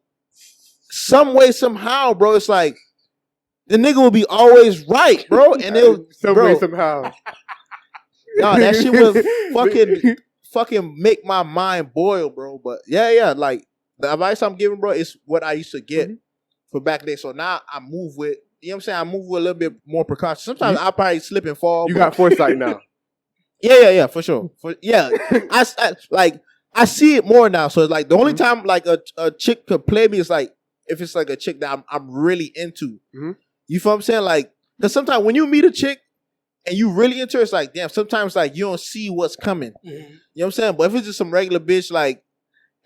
some way, somehow, bro, it's like, the nigga will be always right, bro. And it'll, way, somehow. No, that shit will fucking make my mind boil, bro. But yeah, like, the advice I'm giving, bro, is what I used to get for back then. So now I move with, you know what I'm saying? I move with a little bit more precaution. Sometimes I probably slip and fall. You got foresight now. Yeah, for sure. I see it more now. So it's like the only time like a chick could play me is like if it's like a chick that I'm really into. You feel what I'm saying? Like, because sometimes when you meet a chick and you really into her, it's like, damn, sometimes like you don't see what's coming. You know what I'm saying? But if it's just some regular bitch, like,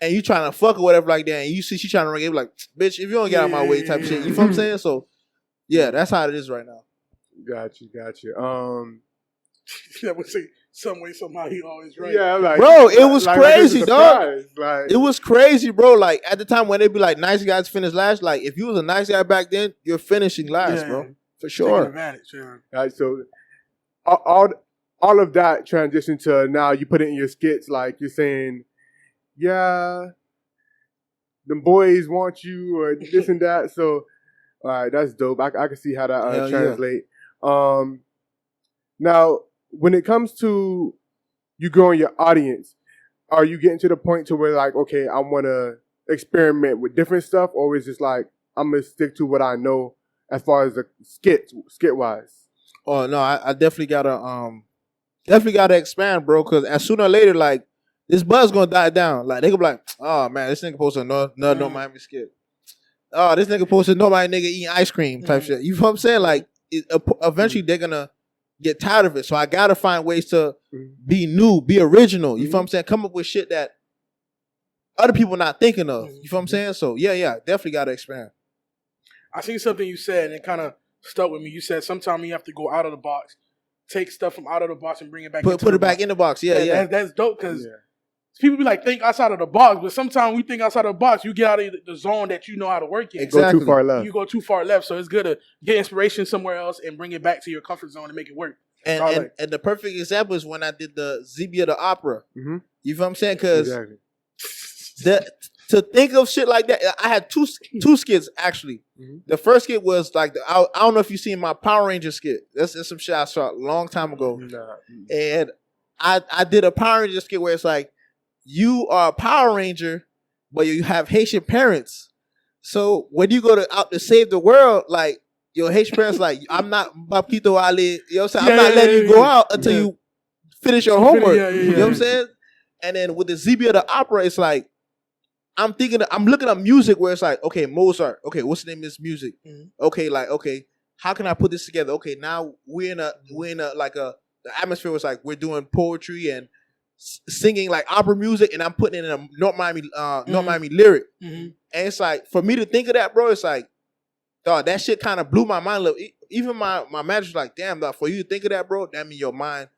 and you trying to fuck or whatever like that, and you see she trying to ring it, like, bitch, if you don't get out of my way type shit. You feel what I'm saying? So yeah, that's how it is right now. Got you. That would say some way, somehow he always right. Yeah, like, bro, it was crazy, dog. Like, it was crazy, bro. Like at the time when they'd be like, nice guys finish last. Like if you was a nice guy back then, you're finishing last, bro, for sure. Taking advantage, Right, so all of that transition to now you put it in your skits, like you're saying, yeah, them boys want you or this and that. So, all right, that's dope. I can see how that translate. Now, when it comes to you growing your audience, are you getting to the point to where like, okay, I want to experiment with different stuff, or is it just like I'm gonna stick to what I know as far as the skit wise? Oh no, I definitely gotta expand, bro. Because as sooner or later, like this buzz gonna die down. Like they gonna be like, oh man, this nigga posted another No Miami skit. Oh, this nigga posted nobody nigga eating ice cream type shit. You know what I'm saying? Like eventually they're gonna get tired of it. So I gotta find ways to be new, be original. You feel what I'm saying? Come up with shit that other people not thinking of. You feel what I'm saying? So yeah, definitely gotta expand. I seen something you said and it kind of stuck with me. You said sometimes you have to go out of the box take stuff from out of the box and bring it back. Put it back in the box. Yeah. That's dope because people be like, think outside of the box, but sometimes we think outside of the box, you get out of the zone that you know how to work in. Exactly. Go too far left. You go too far left, so it's good to get inspiration somewhere else and bring it back to your comfort zone and make it work. And the perfect example is when I did the Zebia the Opera. Mm-hmm. You feel what I'm saying? Because to think of shit like that, I had two skits actually. Mm-hmm. The first skit was like I don't know if you seen my Power Ranger skit. That's some shit I shot a long time ago. Nah. And I did a Power Ranger skit where it's like you are a Power Ranger, but you have Haitian parents. So when you go out to save the world, like your Haitian parents, like I'm not Papito Ali. You know what I'm saying? I'm not letting you go out until you finish your homework. You know what I'm saying? And then with the Zebia the Opera, it's like I'm looking at music where it's like, okay, Mozart. Okay, what's the name of this music? Mm-hmm. Okay, how can I put this together? Okay, now we're in a the atmosphere was like we're doing poetry and singing like opera music, and I'm putting it in a North Miami lyric. Mm-hmm. And it's like for me to think of that, bro, it's like, dog, that shit kind of blew my mind a little. Even my manager's like, damn, dog, for you to think of that, bro, that means your mind,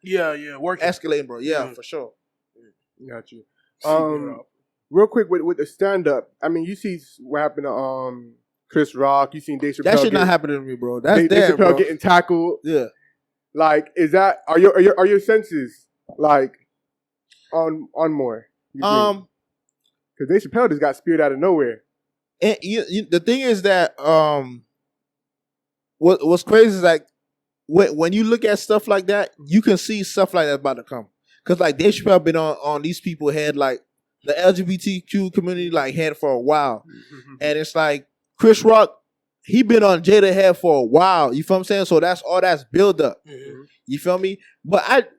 working, escalating, bro. Yeah, for sure. Got you. Real quick with the stand up, I mean, you see what happened to Chris Rock. You seen Dave Chappelle. That should not happen to me, bro. That's Dave Chappelle bro. getting tackled. Yeah. Like, is that are your senses like on more? Because Dave Chappelle just got speared out of nowhere. And the thing is that what's crazy is like when you look at stuff like that, you can see stuff like that about to come. Because like Dave Chappelle been on these people head, like the LGBTQ community like head for a while, and it's like Chris Rock, he been on Jada head for a while. You feel what I'm saying? So that's build up. Mm-hmm. You feel me? But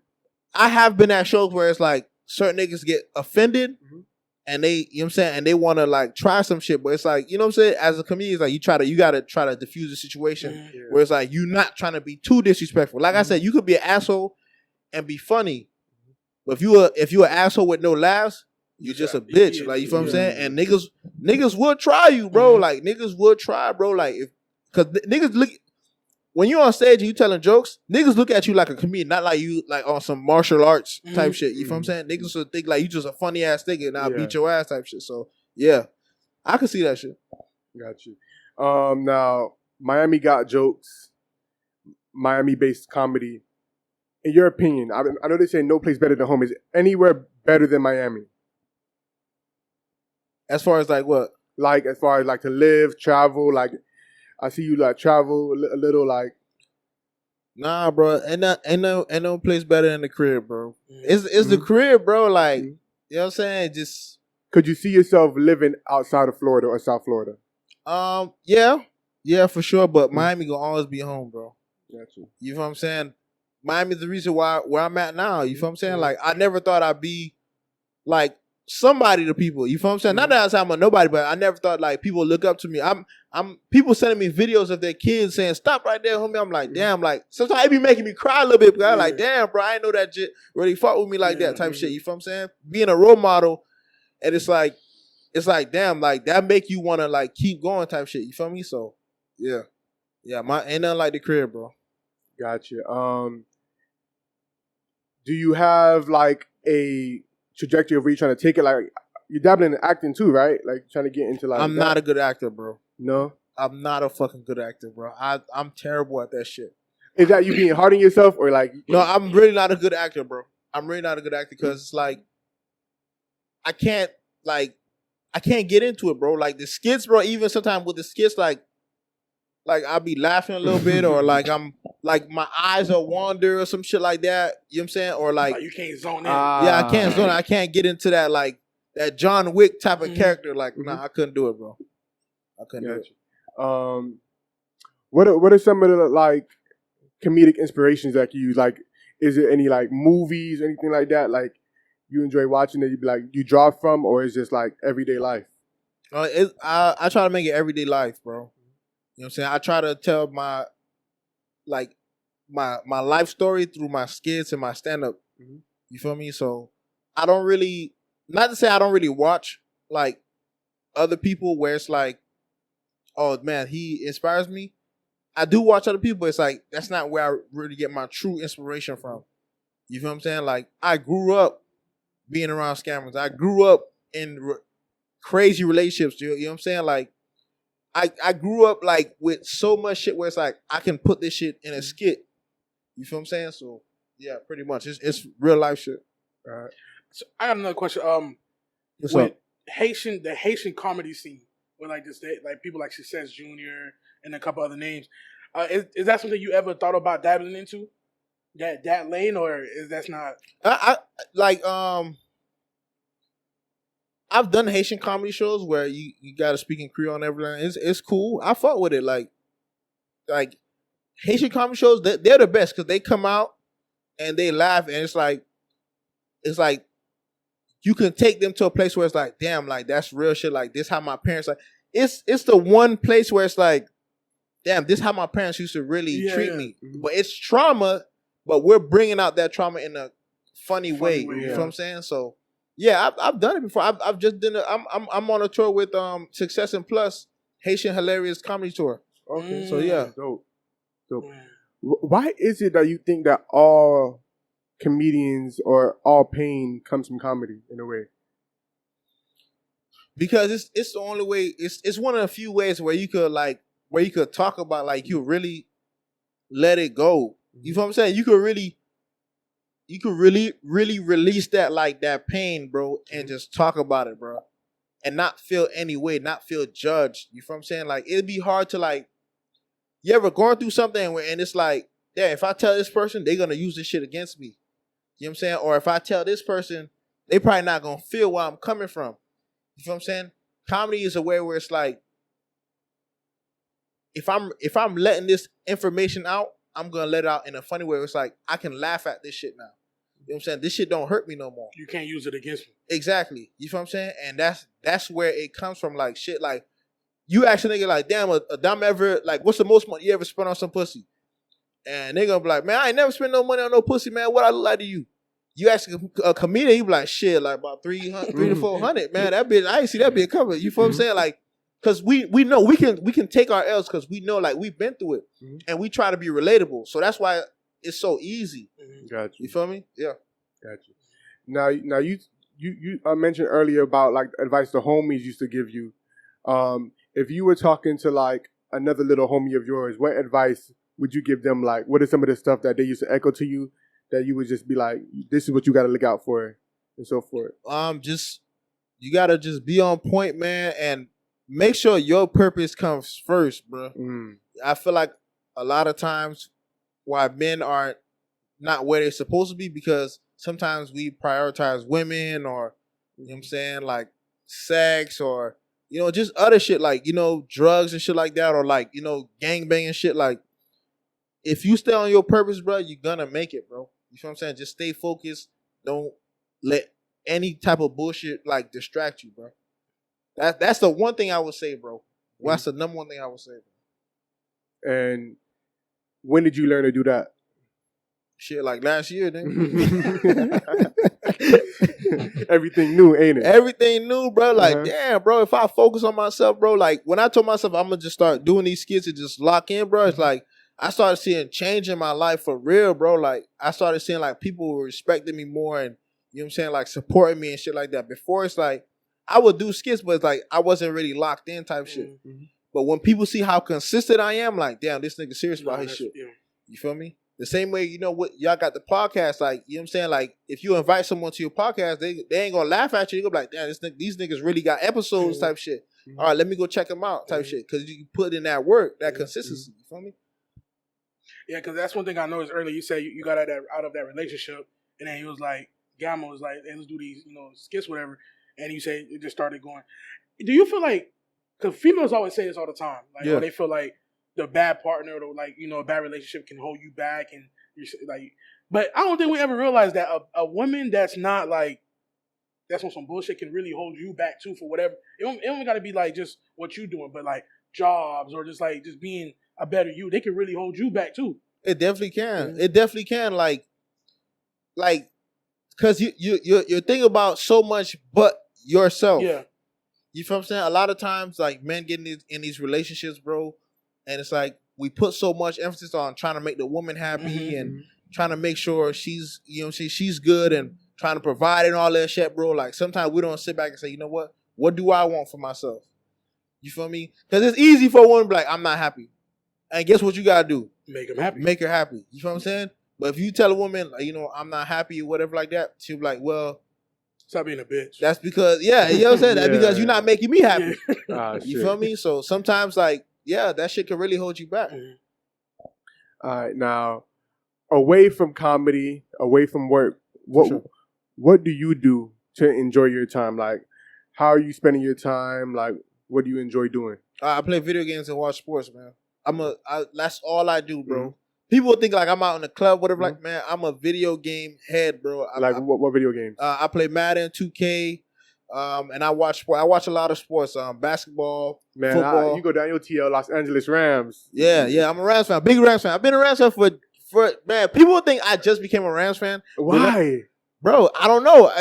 I have been at shows where it's like certain niggas get offended. Mm-hmm. And they, you know what I'm saying, and they want to like try some shit, but it's like, you know what I'm saying, as a comedian, it's like you gotta try to diffuse the situation where it's like you're not trying to be too disrespectful. Like I said, you could be an asshole and be funny, but if you an asshole with no laughs, you're just a bitch. Like, you feel what I'm saying? And niggas would try you, bro. Like niggas would try, bro. Like because niggas look. When you're on stage and you telling jokes, niggas look at you like a comedian, not like you like on some martial arts type shit. You feel what I'm saying? Niggas would think like you just a funny ass nigga and I'll beat your ass type shit. So yeah, I can see that shit. Got you. Now Miami got jokes, Miami-based comedy. In your opinion, I know they say no place better than home. Is anywhere better than Miami? As far as like what? Like as far as like to live, travel, like. I see you like travel a little, like. Nah, bro, ain't no place better than the crib, bro. It's the crib, bro. Like, you know what I'm saying? Just. Could you see yourself living outside of Florida or South Florida? Yeah, for sure. But Miami gonna always be home, bro. Gotcha. You know what I'm saying? Miami's the reason where I'm at now. You feel what I'm saying? Like, I never thought I'd be like somebody to people. You feel what I'm saying? Not that I'm a nobody, but I never thought like people look up to me. I'm people sending me videos of their kids saying, "Stop right there, homie." I'm like, damn, like sometimes it be making me cry a little bit because I'm like, damn, bro, I ain't know that shit really fought with me like that type shit. You feel what I'm saying? Being a role model, and it's like damn, like that make you wanna like keep going type shit. You feel me? So yeah, ain't nothing like the crib, bro. Gotcha. Do you have like a trajectory of where you're trying to take it? Like you're dabbling in acting too, right? Like trying to get into like. I'm not a good actor, bro. No, I'm not a fucking good actor, bro. I'm terrible at that shit. Is that you being hard on yourself or like? No, I'm really not a good actor, bro. I'm really not a good actor because it's like I can't get into it, bro. Like the skits, bro. Even sometimes with the skits, like I'll be laughing a little bit, or like I'm like my eyes will wander or some shit like that. You know what I'm saying? Or like you can't zone in. Yeah, I can't zone in. I can't get into that like that John Wick type of character. Like, nah, I couldn't do it, bro. I couldn't do it. What are some of the like comedic inspirations that you use? Like, is there any like movies, anything like that? Like you enjoy watching that you be like you draw from, or is just like everyday life? I try to make it everyday life, bro. You know what I'm saying? I try to tell my life story through my skits and my stand-up. Mm-hmm. You feel me? So I don't really, not to say I don't really watch like other people where it's like, oh man, he inspires me. I do watch other people, but it's like that's not where I really get my true inspiration from. You feel what I'm saying? Like I grew up being around scammers. I grew up in crazy relationships. You know what I'm saying? Like I grew up like with so much shit where it's like I can put this shit in a skit. You feel what I'm saying? So yeah, pretty much. It's real life shit. All right. So I got another question. What's with up? the Haitian comedy scene, with like this, like people like Success Junior and a couple other names, is that something you ever thought about dabbling into? That lane, or is that's not? I like I've done Haitian comedy shows where you got to speak in Creole and everything. It's cool. I fuck with it. Like Haitian comedy shows, they're the best because they come out and they laugh, and it's like you can take them to a place where it's like, damn, like that's real shit. Like this how my parents like. It's the one place where it's like, damn, this how my parents used to really treat me. But it's trauma, but we're bringing out that trauma in a funny way. You know what I'm saying? So yeah, I've done it before. I've just done it. I'm on a tour with Success and Plus Haitian Hilarious Comedy Tour. Okay. So yeah, dope. Why is it that you think that all comedians or all pain comes from comedy in a way? Because it's the only way. It's one of the few ways where you could talk about, like, you really let it go. You know what I'm saying? You could really release that, like, that pain, bro, and just talk about it, bro, and not feel any way, not feel judged. You know what I'm saying? Like, it'd be hard to, like, you ever going through something and it's like, yeah, if I tell this person, they're gonna use this shit against me. You know what I'm saying? Or if I tell this person, they probably not gonna feel where I'm coming from. You know what I'm saying? Comedy is a way where it's like, if I'm letting this information out, I'm gonna let it out in a funny way where it's like, I can laugh at this shit now. You know what I'm saying? This shit don't hurt me no more. You can't use it against me. Exactly. You know what I'm saying? And that's where it comes from. Like, shit, like, you ask a nigga like, damn, a dumb ever, like, what's the most money you ever spent on some pussy? And they gonna be like, man, I ain't never spent no money on no pussy, man. What I look like to you? You ask a comedian, he be like, shit, like about 300 to 400, man. That bitch, I ain't see that bitch covered. You feel what I'm saying? Like, cause we know we can take our L's because we know, like, we've been through it, and we try to be relatable. So that's why it's so easy. Gotcha. You feel me? Yeah. Gotcha. Now you mentioned earlier about, like, advice the homies used to give you. If you were talking to, like, another little homie of yours, what advice would you give them? Like, what is some of the stuff that they used to echo to you that you would just be like, this is what you got to look out for, and so forth? You gotta just be on point, man, and make sure your purpose comes first, bro. I feel like a lot of times why men are not where they're supposed to be because sometimes we prioritize women, or, you know what I'm saying, like sex, or, you know, just other shit, like, you know, drugs and shit like that, or, like, you know, gangbanging shit. Like, if you stay on your purpose, bro, you're gonna make it, bro. You know what I'm saying? Just stay focused. Don't let any type of bullshit, like, distract you, bro. That's the one thing I would say, bro. Well, that's the number one thing I would say, bro. And when did you learn to do that? Shit, like last year, then. Everything new, ain't it? Everything new, bro. Like, damn, bro, if I focus on myself, bro, like, when I told myself I'm going to just start doing these skits and just lock in, bro, it's like, I started seeing change in my life for real, bro. Like, I started seeing, like, people were respecting me more and, you know what I'm saying, like, supporting me and shit like that. Before, it's like, I would do skits, but it's like, I wasn't really locked in type shit. But when people see how consistent I am, like, damn, this nigga serious about his shit. Yeah. You feel me? The same way, you know what, y'all got the podcast, like, you know what I'm saying? Like, if you invite someone to your podcast, they ain't gonna laugh at you. They gonna be like, damn, these niggas really got episodes type shit. All right, let me go check them out type shit. Because you put in that work, that consistency. You feel me? Yeah, because that's one thing I noticed earlier. You said you got out of that relationship, and then he was like, Gamma was like, hey, let's do these, you know, skits, whatever. And you say it just started going. Do you feel like, because females always say this all the time, like, oh, they feel like the bad partner, or, like, you know, a bad relationship can hold you back, and you're like, but I don't think we ever realized that a woman that's not like, that's on some bullshit can really hold you back too for whatever. It don't got to be like just what you doing, but like jobs, or just like just being a better you. They can really hold you back too. It definitely can. It definitely can. Like, because you're thinking about so much but yourself. Yeah. You feel what I'm saying? A lot of times, like, men get in these relationships, bro, and it's like we put so much emphasis on trying to make the woman happy and trying to make sure she's, you know, she's good and trying to provide and all that shit, bro. Like sometimes we don't sit back and say, you know what do I want for myself? You feel me? Because it's easy for a woman to be like, I'm not happy, and guess what you gotta do? Make them happy. Make her happy. You feel what I'm saying? But if you tell a woman, like, you know, I'm not happy or whatever like that, she'll be like, well, stop being a bitch. that's because, yeah, you know what I'm saying? That's because you're not making me happy. You feel me? So sometimes, like, yeah, that shit can really hold you back. All right, now, away from comedy, away from work, what do you do to enjoy your time? Like, how are you spending your time? Like, what do you enjoy doing? I play video games and watch sports, man. That's all I do, bro. People think like I'm out in the club, whatever. Like, man, I'm a video game head, bro. What video games? I play Madden, 2K, and I watch sport. I watch a lot of sports, basketball, football. You go down your TL, Los Angeles Rams. Yeah, I'm a Rams fan, big Rams fan. I've been a Rams fan for man. People think I just became a Rams fan. Why? Bro, I don't know.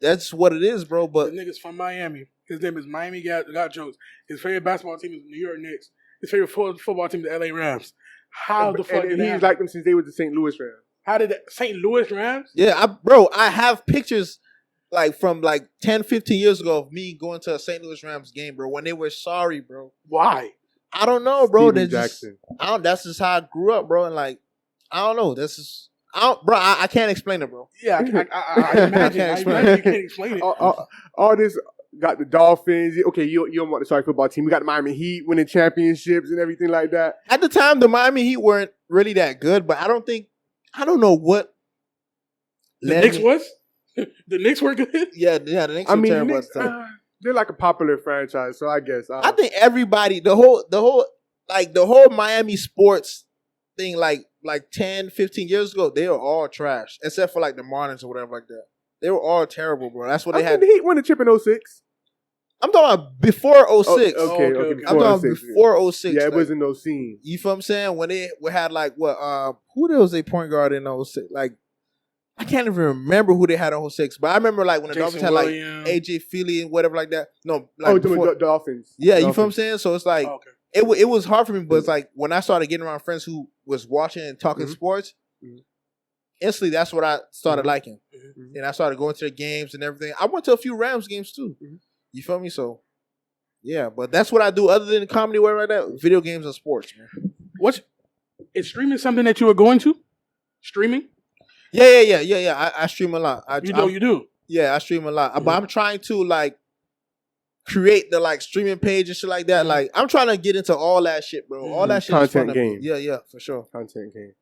That's what it is, bro. But the nigga's from Miami. His name is Miamigotjokes. His favorite basketball team is the New York Knicks. His favorite football team is the LA Rams. How the fuck did that? He's like them since they were the St. Louis Rams. How did that? St. Louis Rams? Yeah, I have pictures like from like 10, 15 years ago of me going to a St. Louis Rams game, bro, when they were sorry, bro. Why? I don't know, bro. Steven Jackson. That's just how I grew up, bro. And like, I don't know. I can't explain it, bro. Yeah, I imagine. You can't explain it. All this got the Dolphins. Okay, you don't want the sorry football team. We got the Miami Heat winning championships and everything like that. At the time, the Miami Heat weren't really that good, but I don't know what. The Knicks was? The Knicks were good? Yeah, the Knicks were terrible at the time. They're like a popular franchise, so I guess. I think everybody, the whole Miami sports thing, like 10, 15 years ago, they were all trash, except for like the Marlins or whatever like that. They were all terrible, bro. That's what they had. The Heat won the chip in 06. I'm talking about before 06. Okay. I'm talking before 06. Yeah, it was in those scenes. You feel what I'm saying? When they had like who was their point guard in 06? Like, I can't even remember who they had in 06, but I remember like when the Dolphins had like AJ Feely and whatever like that. No, like the Dolphins. Yeah, you feel what I'm saying? So it's like it was hard for me, but it's like when I started getting around friends who was watching and talking sports, instantly that's what I started liking. And I started going to the games and everything. I went to a few Rams games too. You feel me? So yeah, but that's what I do other than comedy, whatever like that. Video games and sports, man. Is streaming something that you were going to? Streaming? Yeah. I stream a lot. You do? Yeah, I stream a lot. But I'm trying to like create the like streaming page and shit like that. Like I'm trying to get into all that shit, bro. All that shit is fun. Content game. Yeah, for sure. Content game.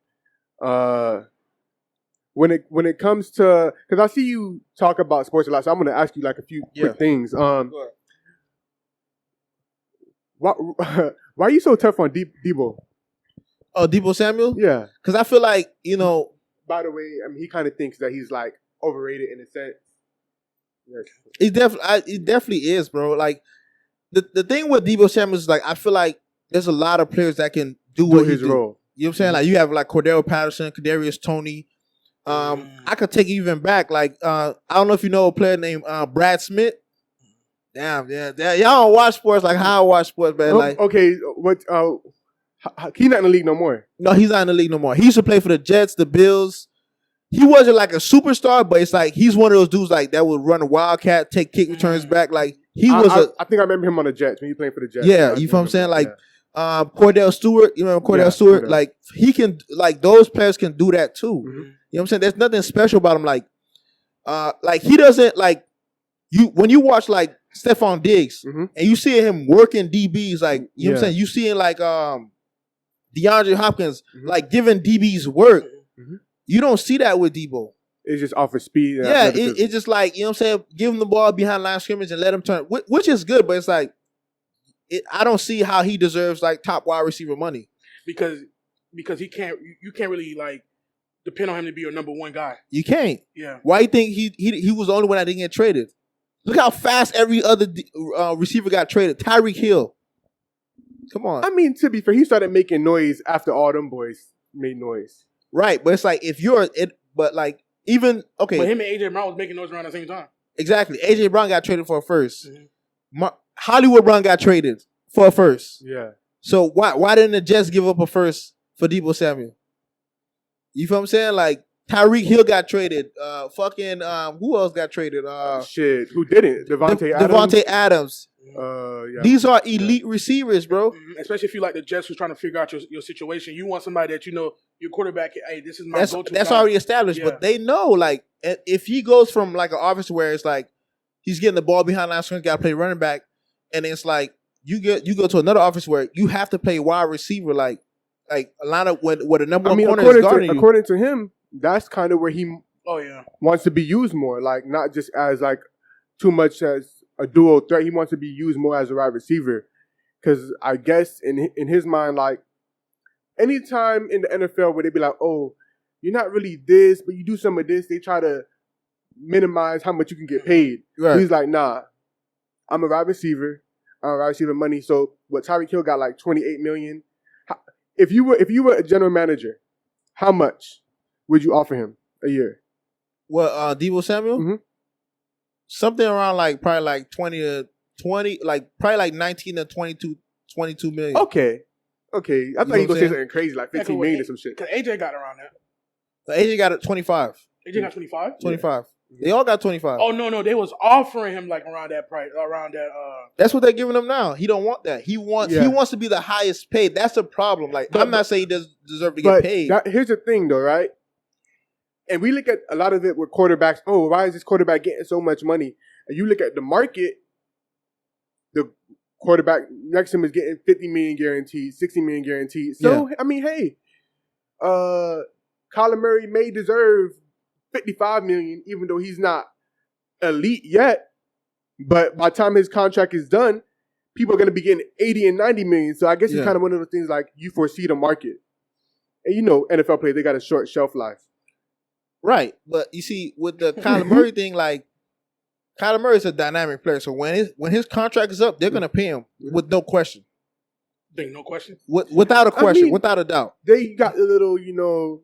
When it comes to, because I see you talk about sports a lot, so I'm going to ask you like a few quick things. Why are you so tough on Debo? Oh, Debo Samuel? Yeah. Because I feel like, you know. By the way, I mean, he kind of thinks that he's like overrated in a sense. Yes. It definitely is, bro. Like the thing with Debo Samuel is like I feel like there's a lot of players that can do his role. You know what I'm saying? Like you have like Cordell Patterson, Kadarius Toney. I could take it even back. Like I don't know if you know a player named Brad Smith. Damn, yeah. Y'all don't watch sports like how I watch sports, man. Like okay, what? He's not in the league no more. No, he's not in the league no more. He used to play for the Jets, the Bills. He wasn't like a superstar, but it's like he's one of those dudes like that would run a wildcat, take kick returns back. Like he was. I think I remember him on the Jets when he played for the Jets. Yeah, you feel what I'm saying? Like Cordell Stewart, you remember Cordell Stewart? Cordell. Like he can, like those players can do that too. You know what I'm saying? There's nothing special about him. Like he doesn't like you when you watch like Stephon Diggs and you see him working DBs. Like you know what I'm saying? You seeing like DeAndre Hopkins like giving DBs work. You don't see that with Debo. It's just off of speed. Yeah, it's just like, you know what I'm saying, give him the ball behind line of scrimmage and let him turn, which is good, but it's like, I don't see how he deserves like top wide receiver money. Because you can't really like depend on him to be your number one guy. You can't. Yeah. Why you think he was the only one that didn't get traded? Look how fast every other receiver got traded. Tyreek Hill. Come on. I mean, to be fair, he started making noise after all them boys made noise. Right, but it's like if you're it, but like even okay. But him and AJ Brown was making noise around the same time. Exactly. AJ Brown got traded for a first. Hollywood Brown got traded for a first. Yeah. So why didn't the Jets give up a first for Deebo Samuel? You feel what I'm saying? Like Tyreek Hill got traded. Who else got traded? Shit, who didn't? Devontae Adams. Devontae Adams. Yeah. These are elite receivers, bro. Especially if you like the Jets who's trying to figure out your situation. You want somebody that you know your quarterback. Hey, this is my go-to. That's guy. already established. But they know, like, if he goes from like an offense where it's like he's getting the ball behind line scrimmage, got to play running back, and it's like you go to another office where you have to play wide receiver, like a line up where the number one corner is guarding you. According to him, that's kind of where he wants to be used more, like not just as like too much as a dual threat. He wants to be used more as a wide receiver, because I guess in his mind, like anytime in the NFL where they be like, oh, you're not really this, but you do some of this, they try to minimize how much you can get paid. Right. So he's like, nah, I'm a wide receiver. I'm a wide receiver money. So what Tyreek Hill got like $28 million. If you were a general manager, how much would you offer him a year? What, Deebo Samuel? Mm-hmm. Something around like probably like 20, like probably like 19 to 22 million. Okay. I thought you were going to say something crazy like 15 million or some shit. Because AJ got around that. AJ got 25. AJ got 25? 25. Yeah. They all got 25. Oh, no. They was offering him like around that price, around that. That's what they're giving him now. He don't want that. He wants to be the highest paid. That's the problem. Like, I'm not saying he doesn't deserve to get paid. Here's the thing, though, right? And we look at a lot of it with quarterbacks. Oh, why is this quarterback getting so much money? And you look at the market, the quarterback next to him is getting 50 million guaranteed, 60 million guaranteed. So, I mean, hey, Kyler Murray may deserve 55 million, even though he's not elite yet. But by the time his contract is done, people are going to be getting 80 and 90 million. So I guess it's kind of one of those things like you foresee the market. And you know, NFL players, they got a short shelf life. Right. But you see, with the Kyler Murray thing, like, Kyler Murray is a dynamic player. So when his contract is up, they're going to pay him with no question. No question? Without a question, without a doubt. They got a little,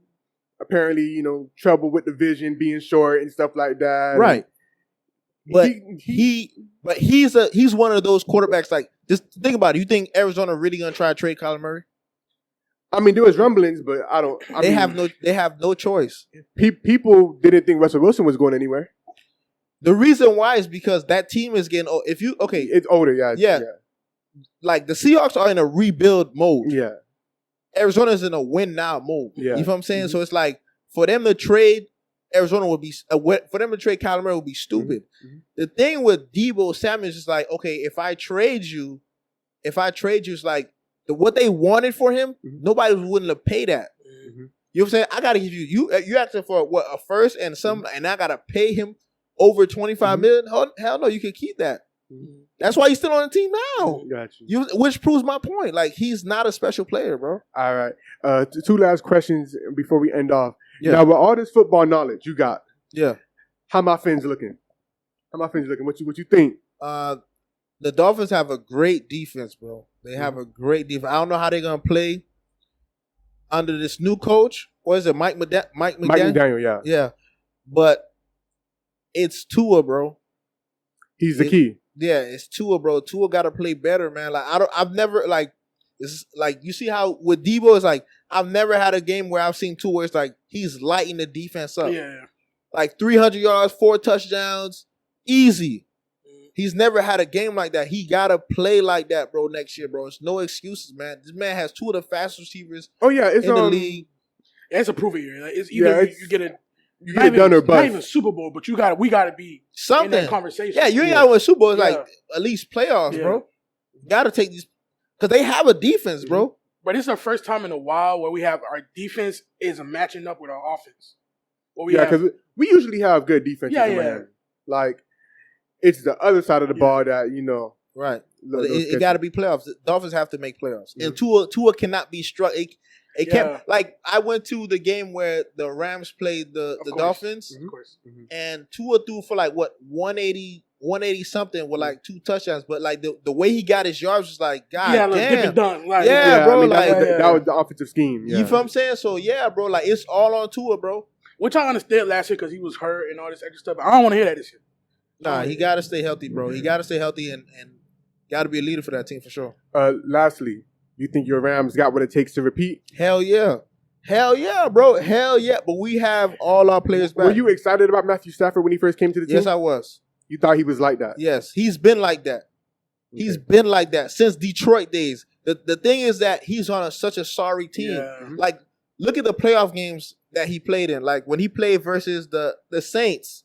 apparently, trouble with the vision being short and stuff like that. Right. But he's one of those quarterbacks, like, just think about it. You think Arizona really going to try to trade Kyler Murray? I mean, there was rumblings, but they have no choice. People didn't think Russell Wilson was going anywhere. The reason why is because that team is getting old. It's older, yeah. Like the Seahawks are in a rebuild mode. Yeah. Arizona's in a win now mode. Yeah. You know what I'm saying? Mm-hmm. So it's like for them to trade Arizona would be for them to trade Kyler Murray would be stupid. Mm-hmm. The thing with Deebo Samuel is just like, okay, if I trade you, it's like what they wanted for him, nobody was willing to pay that. Mm-hmm. You know what I'm saying? I gotta give you asking for a first and and I gotta pay him over 25 million. Hell no, you can keep that. Mm-hmm. That's why he's still on the team now. Got you. Which proves my point. Like, he's not a special player, bro. All right. Two last questions before we end off. Yeah. Now, with all this football knowledge you got, how my Fins looking? What you think? The Dolphins have a great defense, bro. They have a great defense. I don't know how they're gonna play under this new coach. What is it, Mike McDaniel? Mike McDaniel, yeah. But it's Tua, bro. He's the key. Yeah, it's Tua, bro. Tua got to play better, man. Like I've never it's like you see how with Deebo it's like I've never had a game where I've seen Tua where it's like he's lighting the defense up. Yeah. Like 300 yards, 4 touchdowns, easy. He's never had a game like that. He gotta play like that, bro. Next year, bro. It's no excuses, man. This man has 2 of the fastest receivers. It's in the league. It's a prove it year. Like, it's either you get it. You get it done or bust. Not even Super Bowl, but we got to be something in that conversation. Yeah, you ain't got to win Super Bowl. It's like at least playoffs, bro. You got to take these because they have a defense, bro. But it's the first time in a while where we have our defense is matching up with our offense. Because we usually have good defenses in Miami. Like, it's the other side of the ball that, Right. It got to be playoffs. The Dolphins have to make playoffs. Mm-hmm. And Tua cannot be struck. It can't, like, I went to the game where the Rams played the Dolphins. Of course. Mm-hmm. And Tua threw for, 180 something with, 2 touchdowns. But, the way he got his yards was like, God damn. Dip and dunk. Bro. I mean, that was the offensive scheme. Yeah. You feel what I'm saying? So, bro, it's all on Tua, bro. Which I understood last year because he was hurt and all this extra stuff. I don't want to hear that this year. Nah, he got to stay healthy, bro. He got to stay healthy and got to be a leader for that team for sure. Lastly, You think your Rams got what it takes to repeat? Hell yeah, bro. Hell yeah. But we have all our players back. Were you excited about Matthew Stafford when he first came to the team? Yes, I was. You thought he was like that? Yes, he's been like that. Okay. He's been like that since Detroit days. The thing is that he's on such a sorry team. Yeah. Like, look at the playoff games that he played in. Like, when he played versus the Saints,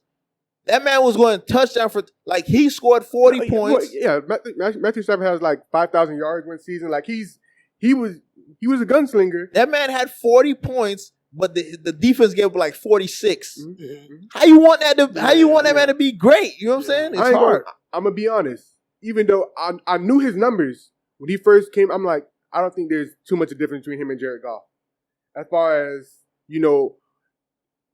that man was going touchdown for, like, he scored 40 points. Yeah, Matthew Stafford has like 5,000 yards one season. Like he was a gunslinger. That man had 40 points, but the defense gave up like 46. Mm-hmm. How you want that man to be great? You know what I'm saying? It's hard. I'm gonna be honest. Even though I knew his numbers when he first came, I'm like, I don't think there's too much of a difference between him and Jared Goff. As far as,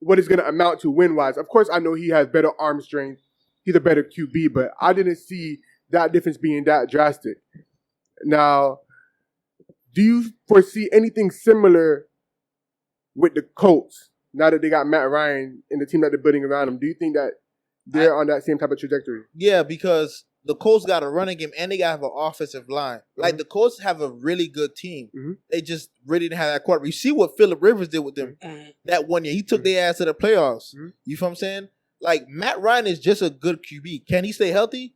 what it's going to amount to win-wise. Of course, I know he has better arm strength. He's a better QB, but I didn't see that difference being that drastic. Now, do you foresee anything similar with the Colts now that they got Matt Ryan and the team that they're building around him? Do you think that they're on that same type of trajectory? Yeah, because the Colts got a running game and they got to have an offensive line. Like, the Colts have a really good team. Mm-hmm. They just really didn't have that quarterback. You see what Phillip Rivers did with them that one year. He took their ass to the playoffs. Mm-hmm. You feel what I'm saying? Like, Matt Ryan is just a good QB. Can he stay healthy?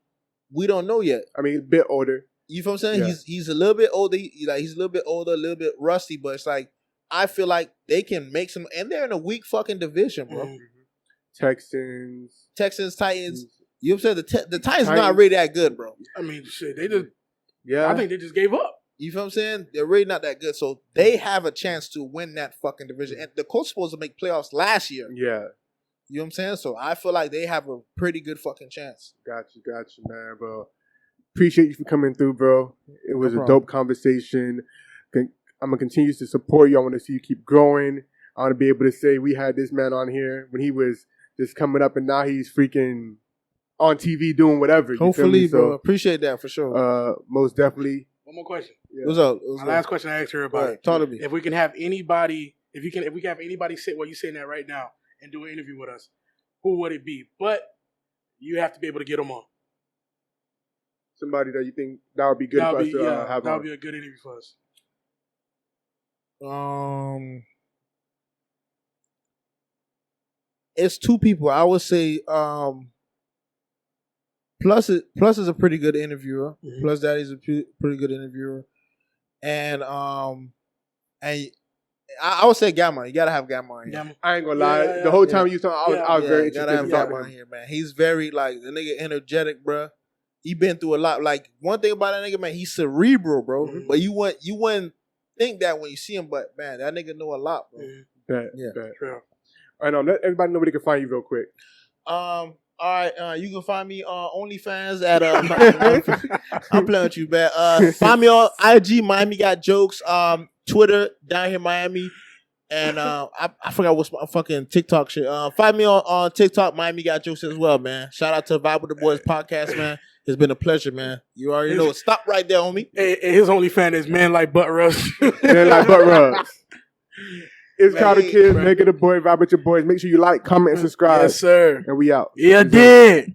We don't know yet. I mean, he's a bit older. You feel what I'm saying? Yeah. He's a little bit older. He's a little bit older, a little bit rusty, but it's like, I feel like they can make some, and they're in a weak fucking division, bro. Mm-hmm. Texans, Titans. You know what I'm saying? The Titans are not really that good, bro. I mean, shit, they just, I think they just gave up. You feel what I'm saying? They're really not that good. So they have a chance to win that fucking division. And the Colts supposed to make playoffs last year. Yeah. You know what I'm saying? So I feel like they have a pretty good fucking chance. Got you, man, bro. Appreciate you for coming through, bro. It was a dope conversation. I'm going to continue to support you. I want to see you keep growing. I want to be able to say we had this man on here when he was just coming up, and now he's freaking on TV doing whatever. Hopefully, bro. Appreciate that for sure. Most definitely. One more question. Yeah. What's up? My last question I asked her about. Right, talk to me. If we can have anybody, if we can have anybody sit where you're sitting at right now and do an interview with us, who would it be? But you have to be able to get them on. Somebody that you think that would be good for us to have on. That would be a good interview for us. It's two people. I would say Plus is a pretty good interviewer. Mm-hmm. Plus Daddy's a pretty good interviewer. And I would say Gamma. You gotta have Gamma on here. I ain't gonna lie. The whole time you talking, I was very interested. Gotta have Gamma on here, man. He's very the nigga energetic, bro. He been through a lot. Like, one thing about that nigga, man, he's cerebral, bro. Mm-hmm. But you wouldn't think that when you see him, but man, that nigga know a lot, bro. Mm-hmm. All right, now let everybody know where they can find you real quick. All right, you can find me on OnlyFans at I'm playing with you, man. Find me on IG, Miamigotjokes, Twitter, down here Miami, and I forgot what's my fucking TikTok shit. Find me on TikTok, Miamigotjokes as well, man. Shout out to Vibe with the Boys podcast, man. It's been a pleasure, man. You already know. Stop right there, homie. Hey, his OnlyFans is Man Like Butt Rush. Man Like Butt Rush. It's Kyle the Kid, Mega the Boy, Vibe with your boys. Make sure you like, comment, and subscribe. Yes, sir. And we out. Yeah, did.